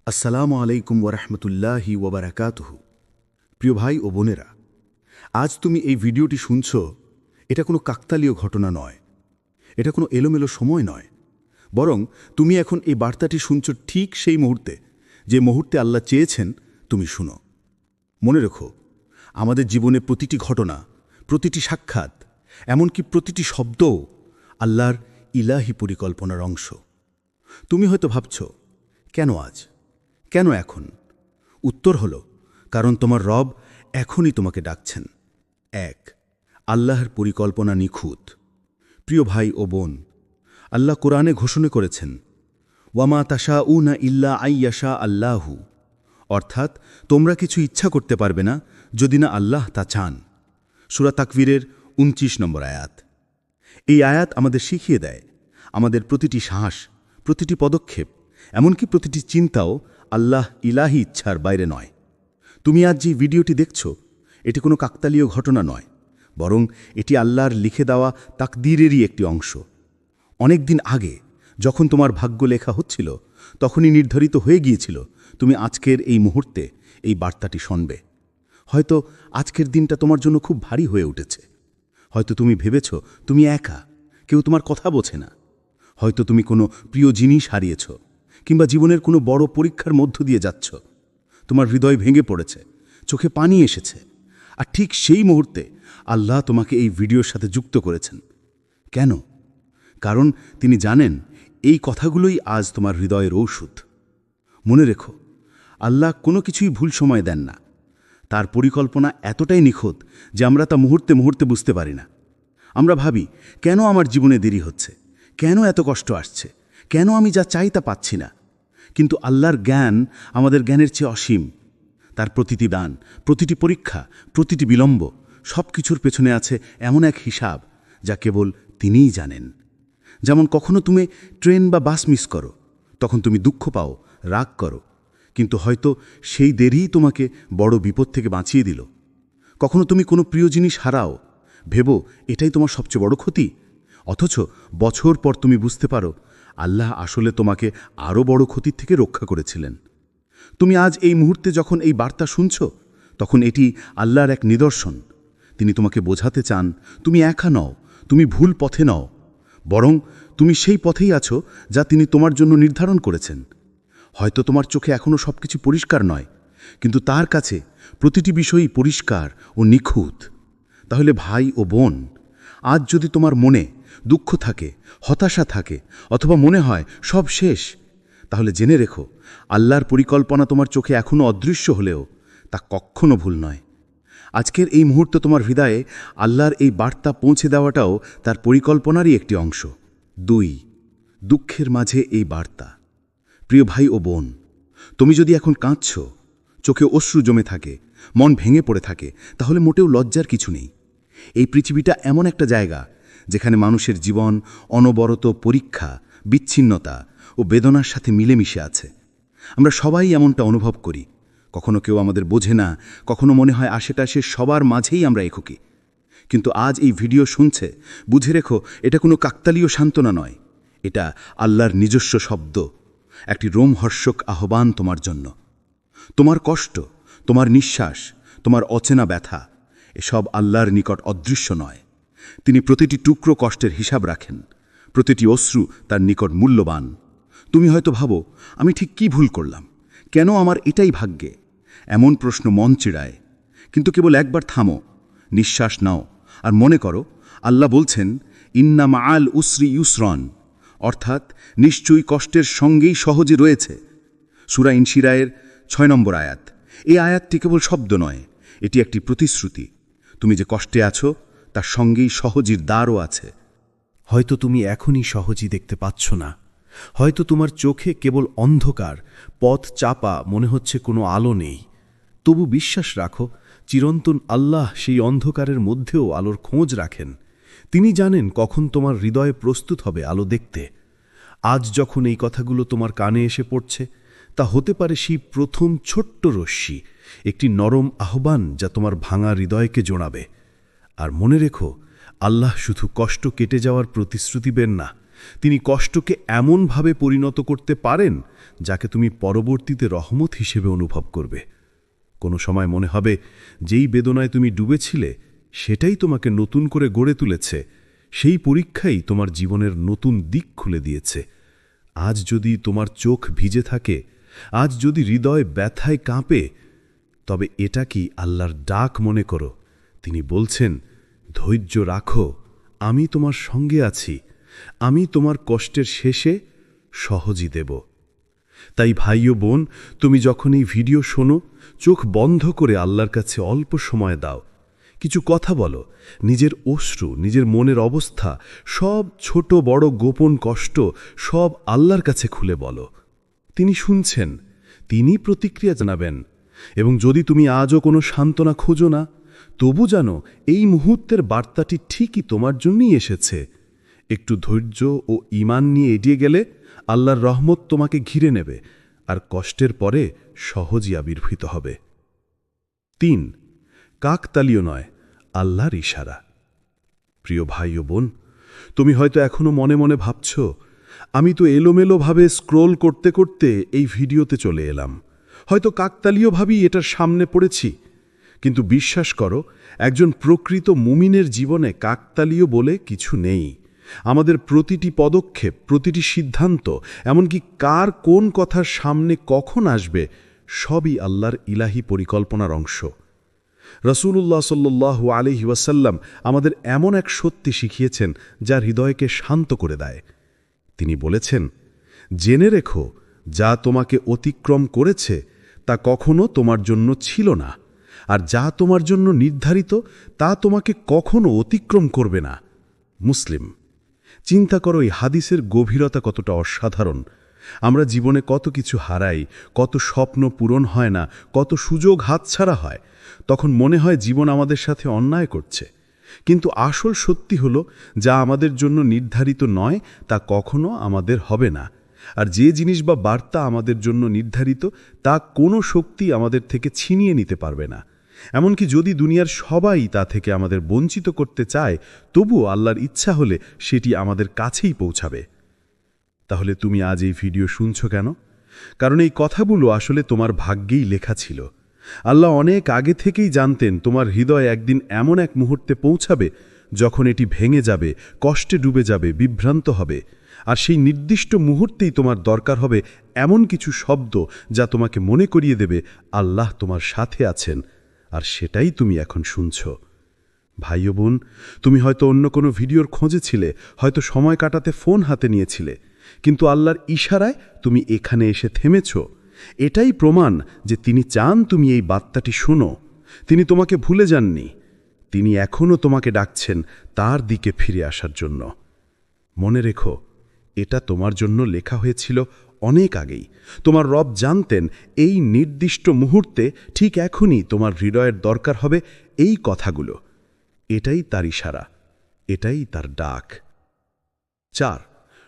আসসালামু আলাইকুম ওরহমতুল্লাহি ওবরাকাতুহু। প্রিয় ভাই ও বোনেরা, আজ তুমি এই ভিডিওটি শুনছ, এটা কোনো কাকতালীয় ঘটনা নয়, এটা কোনো এলোমেলো সময় নয়, বরং তুমি এখন এই বার্তাটি শুনছ ঠিক সেই মুহূর্তে, যে মুহূর্তে আল্লাহ চেয়েছেন তুমি শুনো। মনে রেখো, আমাদের জীবনে প্রতিটি ঘটনা, প্রতিটি সাক্ষাৎ, এমনকি প্রতিটি শব্দও আল্লাহর ইলাহি পরিকল্পনার অংশ। তুমি হয়তো ভাবছ, কেন আজ, কেন এখন? উত্তর হল, কারণ তোমার রব এখনই তোমাকে ডাকছেন। এক, আল্লাহর পরিকল্পনা নিখুঁত। প্রিয় ভাই ও বোন, আল্লাহ কোরআনে ঘোষণা করেছেন, ওয়ামা তাশাউনা ইল্লা আইয়াশা আল্লাহু, অর্থাৎ তোমরা কিছু ইচ্ছা করতে পারবে না যদি না আল্লাহ তা চান। সূরা তাকবীরের ২৯ নম্বর আয়াত। এই আয়াত আমাদের শিখিয়ে দেয়, আমাদের প্রতিটি শ্বাস, প্রতিটি পদক্ষেপ, এমনকি প্রতিটি চিন্তাও আল্লাহ ইলাহি ইচ্ছার বাইরে নয়। তুমি আজ যে ভিডিওটি দেখছ, এটি কোনো কাকতালীয় ঘটনা নয়, বরং এটি আল্লাহর লিখে দেওয়া তাকদীরেরই একটি অংশ। অনেক দিন আগে যখন তোমার ভাগ্য লেখা হচ্ছিল, তখনই নির্ধারিত হয়ে গিয়েছিল তুমি আজকের এই মুহূর্তে এই বার্তাটি শুনবে। হয়তো আজকের দিনটা তোমার জন্য খুব ভারী হয়ে উঠেছে। হয়তো তুমি ভেবেছ তুমি একা, কেউ তোমার কথা বোঝে না। হয়তো তুমি কোনো প্রিয় জিনিস হারিয়েছ, কিংবা জীবনের কোনো বড় পরীক্ষার মধ্য দিয়ে যাচ্ছ। তোমার হৃদয় ভেঙে পড়েছে, চোখে পানি এসেছে, আর ঠিক সেই মুহূর্তে আল্লাহ তোমাকে এই ভিডিওর সাথে যুক্ত করেছেন। কেন? কারণ তিনি জানেন এই কথাগুলোই আজ তোমার হৃদয়ের ঔষধ। মনে রেখো, আল্লাহ কোনো কিছুই ভুল সময় দেন না। তার পরিকল্পনা এতটাই নিখুঁত যে আমরা তা মুহূর্তে মুহূর্তে বুঝতে পারি না। আমরা ভাবি, কেন আমার জীবনে দেরি হচ্ছে, কেন এত কষ্ট আসছে, কেন আমি যা চাই তা পাচ্ছি না। কিন্তু আল্লাহর জ্ঞান আমাদের জ্ঞানের চেয়ে অসীম। তার প্রতিটি দান, প্রতিটি পরীক্ষা, প্রতিটি বিলম্ব, সব কিছুর পেছনে আছে এমন এক হিসাব যা কেবল তিনিই জানেন। যেমন কখনো তুমি ট্রেন বা বাস মিস করো, তখন তুমি দুঃখ পাও, রাগ করো, কিন্তু হয়তো সেই দেরিই তোমাকে বড় বিপদ থেকে বাঁচিয়ে দিল। কখনো তুমি কোনো প্রিয় জিনিস হারাও, ভেবো এটাই তোমার সবচেয়ে বড় ক্ষতি, অথচ বছর পর তুমি বুঝতে পারো আল্লাহ আসলে তোমাকে আরও বড় ক্ষতির থেকে রক্ষা করেছিলেন। তুমি আজ এই মুহূর্তে যখন এই বার্তা শুনছ, তখন এটি আল্লাহর এক নিদর্শন। তিনি তোমাকে বোঝাতে চান তুমি একা নও, তুমি ভুল পথে নও, বরং তুমি সেই পথেই আছো যা তিনি তোমার জন্য নির্ধারণ করেছেন। হয়তো তোমার চোখে এখনও সব কিছু পরিষ্কার নয়, কিন্তু তার কাছে প্রতিটি বিষয়ই পরিষ্কার ও নিখুঁত। তাহলে ভাই ও বোন, আজ যদি তোমার মনে দুঃখ থাকে, হতাশা থাকে, অথবা মনে হয় সব শেষ, তাহলে জেনে রেখো, আল্লাহর পরিকল্পনা তোমার চোখে এখনও অদৃশ্য হলেও তা কখনো ভুল নয়। আজকের এই মুহূর্তে তোমার হৃদয়ে আল্লাহর এই বার্তা পৌঁছে দেওয়াটাও তার পরিকল্পনারই একটি অংশ। ২, দুঃখের মাঝে এই বার্তা। প্রিয় ভাই ও বোন, তুমি যদি এখন কাঁদছ, চোখে অশ্রু জমে থাকে, মন ভেঙে পড়ে থাকে, তাহলে মোটেও লজ্জার কিছু নেই। এই পৃথিবীটা এমন একটা জায়গা যেখানে মানুষের জীবন অনবরত পরীক্ষা, বিচ্ছিন্নতা ও বেদনার সাথে মিলেমিশে আছে। আমরা সবাই এমনটা অনুভব করি। কখনো কেউ আমাদের বোঝে না, কখনো মনে হয় আশেপাশে সবার মাঝেই আমরা একুকি। কিন্তু আজ এই ভিডিও শুনছে, বুঝে রেখো, এটা কোনো কাকতালীয় সান্ত্বনা নয়, এটা আল্লাহর নিজস্ব শব্দ, একটি রোমহর্ষক আহ্বান তোমার জন্য। তোমার কষ্ট, তোমার নিঃশ্বাস, তোমার অচেনা ব্যথা, এসব আল্লাহর নিকট অদৃশ্য নয়। তিনি প্রতিটি টুকরো কষ্টের হিসাব রাখেন, প্রতিটি অশ্রু তার নিকট মূল্যবান। তুমি হয়তো ভাবো, আমি ঠিক কি ভুল করলাম, কেন আমার এটাই ভাগ্যে? এমন প্রশ্ন মন চিড়ায়। কিন্তু কেবল একবার থামো, নিঃশ্বাস নাও, আর মনে করো আল্লাহ বলছেন, ইন্না মাআল উসরি ইউসরন, অর্থাৎ নিশ্চয়ই কষ্টের সঙ্গেই সহজে রয়েছে। সূরা ইনশিরায়ের ৬ নম্বর আয়াত। এই আয়াতটি কেবল শব্দ নয়, এটি একটি প্রতিশ্রুতি। তুমি যে কষ্টে আছো, তার সঙ্গেই সহজের দ্বারও আছে। হয়তো তুমি এখনই সহজই দেখতে পাচ্ছ না, হয়তো তোমার চোখে কেবল অন্ধকার, পথ চাপা, মনে হচ্ছে কোনো আলো নেই। তবু বিশ্বাস রাখো, চিরন্তন আল্লাহ সেই অন্ধকারের মধ্যেও আলোর খোঁজ রাখেন। তিনি জানেন কখন তোমার হৃদয়ে প্রস্তুত হবে আলো দেখতে। আজ যখন এই কথাগুলো তোমার কানে এসে পড়ছে, তা হতে পারে সেই প্রথম ছোট্ট রশ্মি, একটি নরম আহ্বান যা তোমার ভাঙা হৃদয়কে জোড়াবে। আর মনে রেখো, আল্লাহ শুধু কষ্ট কেটে যাওয়ার প্রতিশ্রুতি দেন না, তিনি কষ্টকে এমনভাবে পরিণত করতে পারেন যাকে তুমি পরবর্তীতে রহমত হিসেবে অনুভব করবে। কোনো সময় মনে হবে যেই বেদনায় তুমি ডুবেছিলে সেটাই তোমাকে নতুন করে গড়ে তুলেছে, সেই পরীক্ষাই তোমার জীবনের নতুন দিক খুলে দিয়েছে। আজ যদি তোমার চোখ ভিজে থাকে, আজ যদি হৃদয় ব্যথায় কাঁপে, তবে এটা কি আল্লাহর ডাক মনে করো। তিনি বলছেন, ধৈর্য রাখো, আমি তোমার সঙ্গে আছি, আমি তোমার কষ্টের শেষে সহজই দেব। তাই ভাই ও বোন, তুমি যখন এই ভিডিও শোনো, চোখ বন্ধ করে আল্লাহর কাছে অল্প সময় দাও, কিছু কথা বলো, নিজের অশ্রু, নিজের মনের অবস্থা, সব ছোট বড় গোপন কষ্ট সব আল্লাহর কাছে খুলে বলো। তিনি শুনছেন, তিনি প্রতিক্রিয়া জানাবেন। এবং যদি তুমি আজও কোনো সান্ত্বনা খোঁজো না, তবু জানো এই মুহূর্তের বার্তাটি ঠিকই তোমার জন্যই এসেছে। একটু ধৈর্য ও ঈমান নিয়ে এগিয়ে গেলে আল্লাহর রহমত তোমাকে ঘিরে নেবে, আর কষ্টের পরে সহজই আবির্ভূত হবে। ৩. কাকতালীয় নয়, আল্লাহর ইশারা। প্রিয় ভাই ও বোন, তুমি হয়তো এখনো মনে মনে ভাবছ, আমি তো এলোমেলোভাবে স্ক্রোল করতে করতে এই ভিডিওতে চলে এলাম, হয়তো কাকতালীয়ভাবেই এটার সামনে পড়েছি। কিন্তু বিশ্বাস করো, একজন প্রকৃত মুমিনের জীবনে কাকতালীয় বলে কিছু নেই। আমাদের প্রতিটি পদক্ষেপ, প্রতিটি সিদ্ধান্ত, এমনকি কার কোন কথার সামনে কখন আসবে, সবই আল্লাহর ইলাহি পরিকল্পনার অংশ। রাসূলুল্লাহ সাল্লাল্লাহু আলাইহি ওয়াসাল্লাম আমাদের এমন এক সত্যি শিখিয়েছেন যা হৃদয়কে শান্ত করে দেয়। তিনি বলেছেন, জেনে রেখো, যা তোমাকে অতিক্রম করেছে তা কখনো তোমার জন্য ছিল না, আর যা তোমার জন্য নির্ধারিত তা তোমাকে কখনো অতিক্রম করবে না। মুসলিম। চিন্তা করো এই হাদিসের গভীরতা কতটা অসাধারণ। আমরা জীবনে কত কিছু হারাই, কত স্বপ্ন পূরণ হয় না, কত সুযোগ হাতছাড়া হয়। তখন মনে হয় জীবন আমাদের সাথে অন্যায় করছে। কিন্তু আসল সত্যি হলো, যা আমাদের জন্য নির্ধারিত নয় তা কখনো আমাদের হবে না। আর যে জিনিস বা বার্তা আমাদের জন্য নির্ধারিত, তা কোনো শক্তি আমাদের থেকে ছিনিয়ে নিতে পারবে না। এমনকি যদি দুনিয়ার সবাই তা থেকে আমাদের বঞ্চিত করতে চায়, তবুও আল্লাহর ইচ্ছা হলে সেটি আমাদের কাছেই পৌঁছাবে। তাহলে তুমি আজ এই ভিডিও শুনছো কেন? কারণ এই কথাগুলো আসলে তোমার ভাগ্যেই লেখা ছিল। আল্লাহ অনেক আগে থেকেই জানতেন তোমার হৃদয় একদিন এমন এক মুহূর্তে পৌঁছাবে যখন এটি ভেঙে যাবে, কষ্টে ডুবে যাবে, বিভ্রান্ত হবে। আর সেই নির্দিষ্ট মুহূর্তেই তোমার দরকার হবে এমন কিছু শব্দ যা তোমাকে মনে করিয়ে দেবে আল্লাহ তোমার সাথে আছেন, আর সেটাই তুমি এখন শুনছ। ভাই ও বোন, তুমি হয়তো অন্য কোনো ভিডিওর খোঁজে ছিলে, হয়তো সময় কাটাতে ফোন হাতে নিয়েছিলে, কিন্তু আল্লাহর ইশারায় তুমি এখানে এসে থেমেছ। এটাই প্রমাণ যে তিনি চান তুমি এই বার্তাটি শোনো। তিনি তোমাকে ভুলে যাননি, তিনি এখনও তোমাকে ডাকছেন তার দিকে ফিরে আসার জন্য। মনে রেখো, এটা তোমার জন্য লেখা হয়েছিল অনেক আগেই। তোমার রব জানতেন এই নির্দিষ্ট মুহূর্তে ঠিক এখনই তোমার হৃদয়ের দরকার হবে এই কথাগুলো। এটাই তার ইশারা, এটাই তার ডাক। ৪.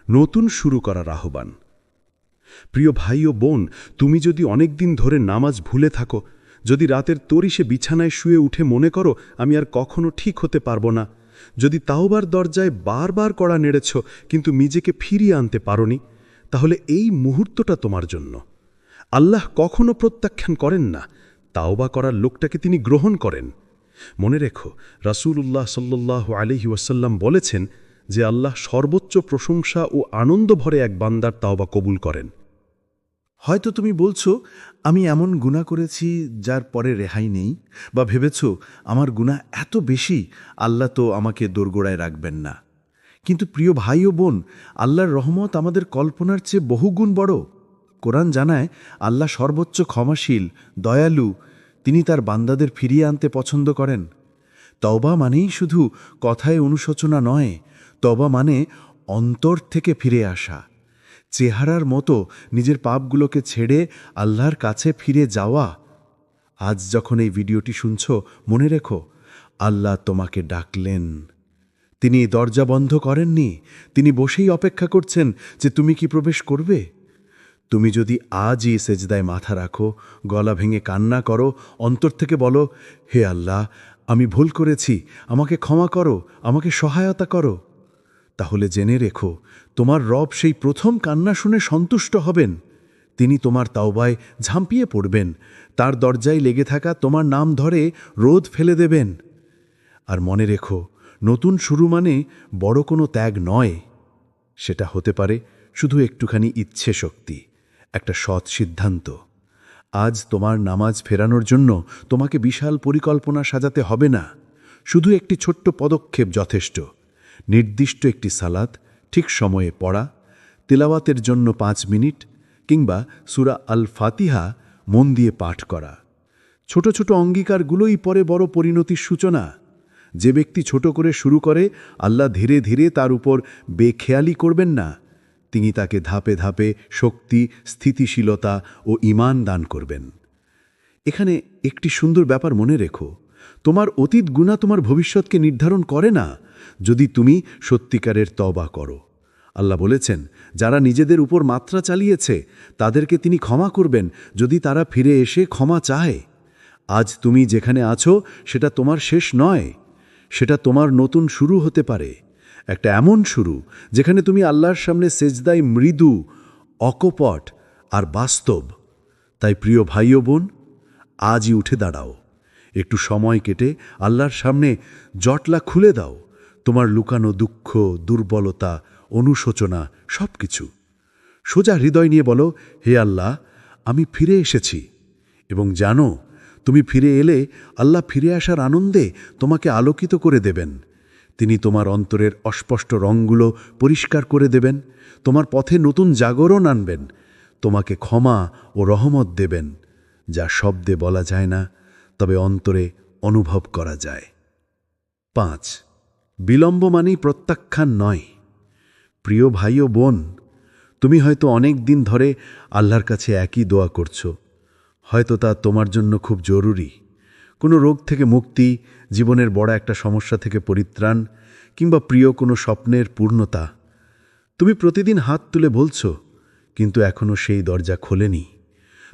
নতুন শুরু করার আহ্বান। প্রিয় ভাই ও বোন, তুমি যদি অনেক দিন ধরে নামাজ ভুলে থাকো, যদি রাতের তরিশে বিছানায় শুয়ে উঠে মনে করো আমি আর কখনো ঠিক হতে পারবো না, যদি তাওবার দরজায় বারবার কড়া নেড়েছ কিন্তু নিজেকে ফিরিয়ে আনতে পারোনি, তাহলে এই মুহূর্তটা তোমার জন্য। আল্লাহ কখনো প্রত্যাখ্যান করেন না, তাওবা করার লোকটাকে তিনি গ্রহণ করেন। মনে রেখো, রাসূলুল্লাহ সাল্লাল্লাহু আলাইহি ওয়াসাল্লাম বলেছেন যে আল্লাহ সর্বোচ্চ প্রশংসা ও আনন্দ ভরে এক বান্দার তাওবা কবুল করেন। হয়তো তুমি বলছো, আমি এমন গুনাহ করেছি যার পরে রেহাই নেই, বা ভেবেছ আমার গুনাহ এত বেশি, আল্লাহ তো আমাকে দোরগোড়ায় রাখবেন না। কিন্তু প্রিয় ভাই ও বোন, আল্লাহর রহমত আমাদের কল্পনার চেয়ে বহুগুণ বড়। কোরআন জানায় আল্লাহ সর্বোচ্চ ক্ষমাশীল, দয়ালু, তিনি তার বান্দাদের ফিরিয়ে আনতে পছন্দ করেন। তওবা মানেই শুধু কথায় অনুশোচনা নয়, তওবা মানে অন্তর থেকে ফিরে আসা, চেহারার মতো নিজের পাপগুলোকে ছেড়ে আল্লাহর কাছে ফিরে যাওয়া। আজ যখন এই ভিডিওটি শুনছ, মনে রেখো, আল্লাহ তোমাকে ডাকলেন। তিনি দরজা বন্ধ করেননি, তিনি বসেই অপেক্ষা করছেন যে তুমি কি প্রবেশ করবে। তুমি যদি আজই সেজদায় মাথা রাখো, গলা ভেঙে কান্না করো, অন্তর থেকে বলো, হে আল্লাহ, আমি ভুল করেছি, আমাকে ক্ষমা করো, আমাকে সহায়তা করো, তাহলে জেনে রেখো তোমার রব সেই প্রথম কান্না শুনে সন্তুষ্ট হবেন। তিনি তোমার তাওবায় ঝাঁপিয়ে পড়বেন, তার দরজায় লেগে থাকা তোমার নাম ধরে রোদ ফেলে দেবেন। আর মনে রেখো, নতুন শুরু মানে বড় কোনো ত্যাগ নয়। সেটা হতে পারে শুধু একটুখানি ইচ্ছে শক্তি, একটা সৎ সিদ্ধান্ত। আজ তোমার নামাজ ফেরানোর জন্য তোমাকে বিশাল পরিকল্পনা সাজাতে হবে না। শুধু একটি ছোট্ট পদক্ষেপ যথেষ্ট। নির্দিষ্ট একটি সালাত ঠিক সময়ে পড়া, তিলাওয়াতের জন্য 5 মিনিট, কিংবা সূরা আল ফাতিহা মন দিয়ে পাঠ করা। ছোট ছোট অঙ্গীকারগুলোই পরে বড় পরিণতির সূচনা। যে ব্যক্তি ছোট করে শুরু করে, আল্লাহ ধীরে ধীরে তার উপর বেখেয়ালি করবেন না। তিনি তাকে ধাপে ধাপে শক্তি, স্থিতিশীলতা ও ঈমান দান করবেন। এখানে একটি সুন্দর ব্যাপার মনে রেখো, তোমার অতীত গুনাহ তোমার ভবিষ্যৎকে নির্ধারণ করে না, যদি তুমি সত্যিকারের তওবা করো। আল্লাহ বলেছেন, যারা নিজেদের উপর মাত্রা চালিয়েছে তাদেরকে তিনি ক্ষমা করবেন, যদি তারা ফিরে এসে ক্ষমা চায়। আজ তুমি যেখানে আছো সেটা তোমার শেষ নয়, সেটা তোমার নতুন শুরু হতে পারে। একটা এমন শুরু যেখানে তুমি আল্লাহর সামনে সেজদায় মৃদু, অকপট আর বাস্তব। তাই প্রিয় ভাই ও বোন, আজই উঠে দাঁড়াও। একটু সময় কেটে আল্লাহর সামনে জটলা খুলে দাও, তোমার লুকানো দুঃখ, দুর্বলতা, অনুশোচনা সব কিছু। সোজা হৃদয় নিয়ে বলো, হে আল্লাহ, আমি ফিরে এসেছি। এবং জানো, তুমি ফিরে এলে আল্লাহ ফিরে আসার আনন্দে তোমাকে আলোকিত করে দেবেন। তিনি তোমার অন্তরের অস্পষ্ট রঙগুলো পরিষ্কার করে দেবেন, তোমার পথে নতুন জাগরণ আনবেন, তোমাকে ক্ষমা ও রহমত দেবেন, যা শব্দে বলা যায় না, তবে অন্তরে অনুভব করা যায়। 5. বিলম্ব মানেই প্রত্যাখ্যান নয়। প্রিয় ভাই ও বোন, তুমি হয়তো অনেক দিন ধরে আল্লাহর কাছে একই দোয়া করছো। হয়তো তা তোমার জন্য খুব জরুরি, কোনো রোগ থেকে মুক্তি, জীবনের বড় একটা সমস্যা থেকে পরিত্রাণ, কিংবা প্রিয় কোনো স্বপ্নের পূর্ণতা। তুমি প্রতিদিন হাত তুলে বলছো, কিন্তু এখনও সেই দরজা খোলেনি।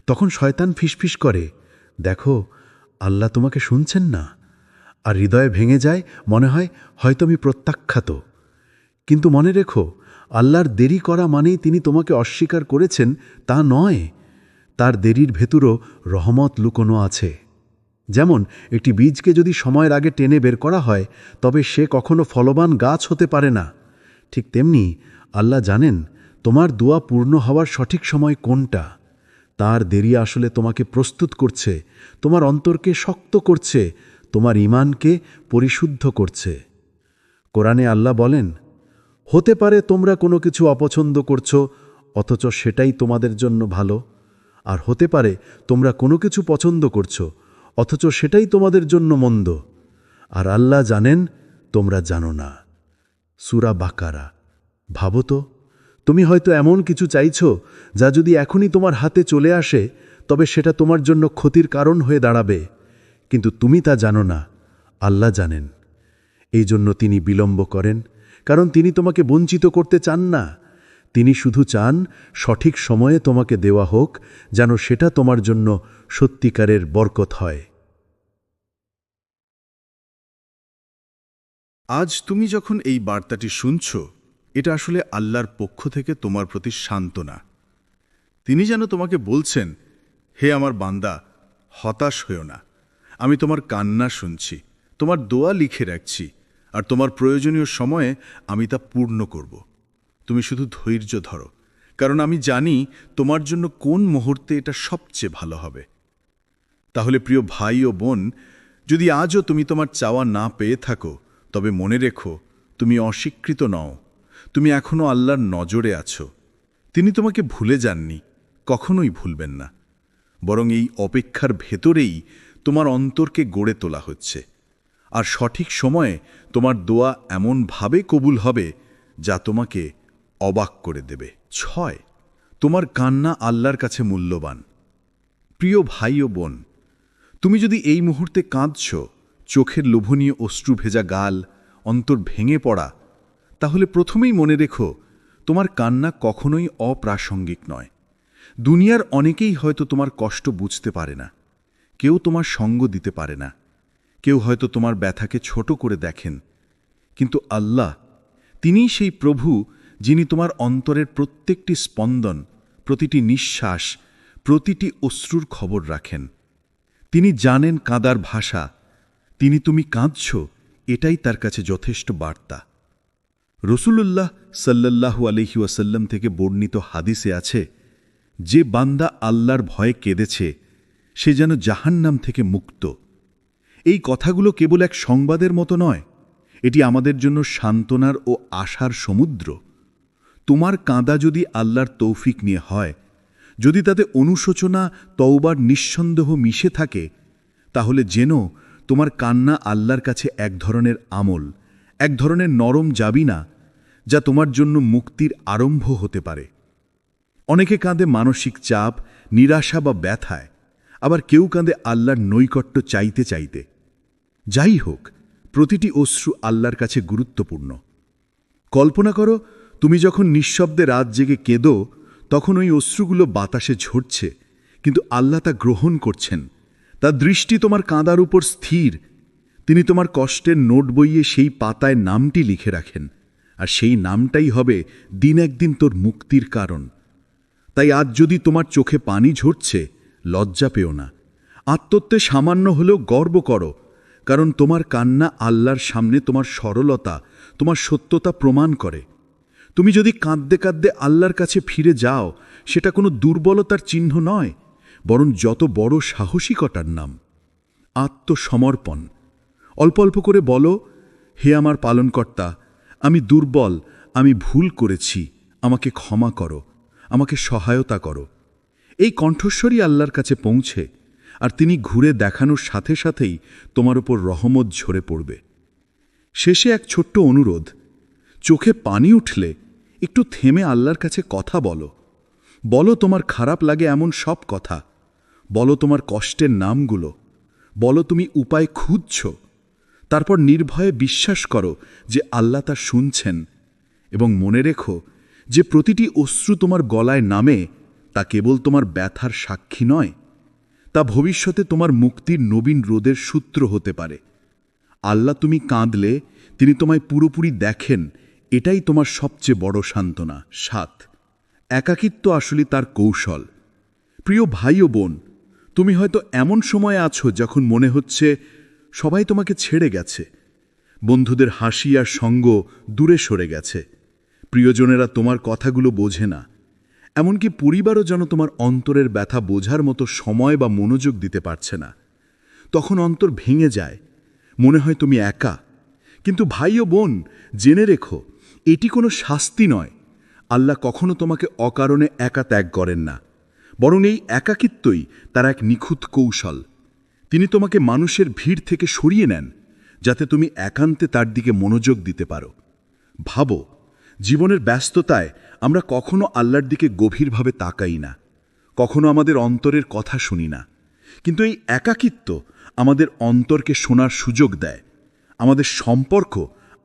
তখন শয়তান ফিসফিস করে, দেখো, আল্লাহ তোমাকে শুনছেন না। আর হৃদয়ে ভেঙে যায়, মনে হয় হয়তো আমি প্রত্যাখ্যাত। কিন্তু মনে রেখো, আল্লাহর দেরি করা মানেই তিনি তোমাকে অস্বীকার করেছেন তা নয়। তার দেরির ভেতরও রহমত লুকোনো আছে। যেমন একটি বীজকে যদি সময়ের আগে টেনে বের করা হয়, তবে সে কখনো ফলবান গাছ হতে পারে না। ঠিক তেমনি আল্লাহ জানেন তোমার দোয়া পূর্ণ হওয়ার সঠিক সময় কোনটা। তার দেরি আসলে তোমাকে প্রস্তুত করছে, তোমার অন্তরকে শক্ত করছে, তোমার ঈমানকে পরিশুদ্ধ করছে। কোরআনে আল্লাহ বলেন, হতে পারে তোমরা কোনো কিছু অপছন্দ করছো, অথচ সেটাই তোমাদের জন্য ভালো। আর হতে পারে তোমরা কোনো কিছু পছন্দ করছো, অথচ সেটাই তোমাদের জন্য মন্দ। আর আল্লাহ জানেন, তোমরা জানো না। সূরা বাকারা। ভাবো তো, তুমি হয়তো এমন কিছু চাইছো যা যদি এখনই তোমার হাতে চলে আসে, তবে সেটা তোমার জন্য ক্ষতির কারণ হয়ে দাঁড়াবে। কিন্তু তুমি তা জানো না, আল্লাহ জানেন। এই জন্য তিনি বিলম্ব করেন, কারণ তিনি তোমাকে বঞ্চিত করতে চান না। তিনি শুধু চান সঠিক সময়ে তোমাকে দেওয়া হোক, যেন সেটা তোমার জন্য সত্যিকারের বরকত হয়। আজ তুমি যখন এই বার্তাটি শুনছ, এটা আসলে আল্লাহর পক্ষ থেকে তোমার প্রতি সান্ত্বনা। তিনি যেন তোমাকে বলছেন, হে আমার বান্দা, হতাশ হয়ো না। আমি তোমার কান্না শুনছি, তোমার দোয়া লিখে রাখছি, আর তোমার প্রয়োজনীয় সময়ে আমি তা পূর্ণ করব। তুমি শুধু ধৈর্য ধরো, কারণ আমি জানি তোমার জন্য কোন মুহূর্তে এটা সবচেয়ে ভালো হবে। তাহলে প্রিয় ভাই ও বোন, যদি আজও তুমি তোমার চাওয়া না পেয়ে থাকো, তবে মনে রেখো, তুমি অস্বীকৃত নও। তুমি এখনও আল্লাহর নজরে আছো। তিনি তোমাকে ভুলে যাননি, কখনোই ভুলবেন না। বরং এই অপেক্ষার ভেতরেই তোমার অন্তরকে গড়ে তোলা হচ্ছে। আর সঠিক সময়ে তোমার দোয়া এমনভাবে কবুল হবে যা তোমাকে অবাক করে দেবে। 6. তোমার কান্না আল্লাহর কাছে মূল্যবান। প্রিয় ভাই ও বোন, তুমি যদি এই মুহূর্তে কাঁদছ, চোখের লোভনীয় অশ্রু ভেজা গাল, অন্তর ভেঙে পড়া, তাহলে প্রথমেই মনে রেখো, তোমার কান্না কখনোই অপ্রাসঙ্গিক নয়। দুনিয়ার অনেকেই হয়তো তোমার কষ্ট বুঝতে পারে না, কেউ তোমার সঙ্গ দিতে পারে না, কেউ হয়তো তোমার ব্যথাকে ছোট করে দেখেন। কিন্তু আল্লাহ, তিনিই সেই প্রভু যিনি তোমার অন্তরের প্রত্যেকটি স্পন্দন, প্রতিটি নিঃশ্বাস, প্রতিটি অশ্রুর খবর রাখেন। তিনি জানেন কাঁদার ভাষা। তিনি তুমি কাঁদছ, এটাই তার কাছে যথেষ্ট বার্তা। রসূলুল্লাহ সাল্লাল্লাহু আলাইহি ওয়াসাল্লাম থেকে বর্ণিত হাদিসে আছে, যে বান্দা আল্লাহর ভয়ে কেঁদেছে সে যেন জাহান্নাম থেকে মুক্ত। এই কথাগুলো কেবল এক সংবাদের মতো নয়, এটি আমাদের জন্য সান্ত্বনার ও আশার সমুদ্র। তোমার কাঁদা যদি আল্লাহর তৌফিক নিয়ে হয়, যদি তাতে অনুশোচনা, তওবার নিঃসন্দেহ মিশে থাকে, তাহলে যেন তোমার কান্না আল্লাহর কাছে এক ধরনের আমল, এক ধরনের নরম জাবিনা, যা তোমার জন্য মুক্তির আরম্ভ হতে পারে। অনেকে কাঁদে মানসিক চাপ, নিরাশা বা ব্যথায়, আবার কেউ কাঁদে আল্লাহর নৈকট্য চাইতে চাইতে। যাই হোক, প্রতিটি অশ্রু আল্লাহর কাছে গুরুত্বপূর্ণ। কল্পনা করো, তুমি যখন নিঃশব্দে রাত জেগে কেঁদো, তখন ওই অশ্রুগুলো বাতাসে ঝরছে, কিন্তু আল্লাহ তা গ্রহণ করছেন। তার দৃষ্টি তোমার কাঁদার উপর স্থির। তিনি তোমার কষ্টের নোট বইয়ে সেই পাতায় নামটি লিখে রাখেন, আর সেই নামটাই হবে দিন একদিন তোর মুক্তির কারণ। তাই আজ যদি তোমার চোখে পানি ঝরছে, লজ্জা পেও না। আত্মত্বে সামান্য হলেও গর্ব করো, কারণ তোমার কান্না আল্লাহর সামনে তোমার সরলতা, তোমার সত্যতা প্রমাণ করে। তুমি যদি কাঁদতে কাঁদতে আল্লাহর কাছে ফিরে যাও, সেটা কোনো দুর্বলতার চিহ্ন নয়, বরং যত বড় সাহসিকতার নাম। আত্মসমর্পণ। অল্প অল্প করে বলো, হে আমার পালনকর্তা, আমি দুর্বল, আমি ভুল করেছি, আমাকে ক্ষমা করো, আমাকে সহায়তা করো। এই কণ্ঠস্বরই আল্লাহর কাছে পৌঁছে, আর তিনি ঘুরে দেখানোর সাথে সাথেই তোমার উপর রহমত ঝরে পড়বে। শেষে এক ছোট্ট অনুরোধ, চোখে পানি উঠলে একটু থেমে আল্লাহর কাছে কথা বলো। বলো তোমার খারাপ লাগে এমন সব কথা, বলো তোমার কষ্টের নামগুলো, বলো তুমি উপায় খুঁজছ। তারপর নির্ভয়ে বিশ্বাস করো যে আল্লাহ তা শুনছেন, এবং মনে রেখো যে প্রতিটি অশ্রু তোমার গলায় নামে তা কেবল তোমার ব্যথার সাক্ষী নয়, তা ভবিষ্যতে তোমার মুক্তির নবীন রোদের সূত্র হতে পারে। আল্লাহ তুমি কাঁদলে তিনি তোমায় পুরোপুরি দেখেন, এটাই তোমার সবচেয়ে বড় সান্ত্বনা। 7, একাকিত্ব আসলে তার কৌশল। প্রিয় ভাই ও বোন, তুমি হয়তো এমন সময়ে আছো যখন মনে হচ্ছে সবাই তোমাকে ছেড়ে গেছে, বন্ধুদের হাসি আর সঙ্গ দূরে সরে গেছে, প্রিয়জনেরা তোমার কথাগুলো বোঝে না, এমনকি পরিবারও যেন তোমার অন্তরের ব্যথা বোঝার মতো সময় বা মনোযোগ দিতে পারছে না। তখন অন্তর ভেঙে যায়, মনে হয় তুমি একা। কিন্তু ভাই ও বোন, জেনে রেখো, এটি কোনো শাস্তি নয়। আল্লাহ কখনো তোমাকে অকারণে একা ত্যাগ করেন না, বরং এই একাকিত্বই তার এক নিখুঁত কৌশল। তিনি তোমাকে মানুষের ভিড় থেকে সরিয়ে নেন, যাতে তুমি একান্তে তার দিকে মনোযোগ দিতে পারো। ভাবো, জীবনের ব্যস্ততায় আমরা কখনো আল্লাহর দিকে গভীরভাবে তাকাই না, কখনো আমাদের অন্তরের কথা শুনি না। কিন্তু এই একাকিত্ব আমাদের অন্তরকে শোনার সুযোগ দেয়, আমাদের সম্পর্ক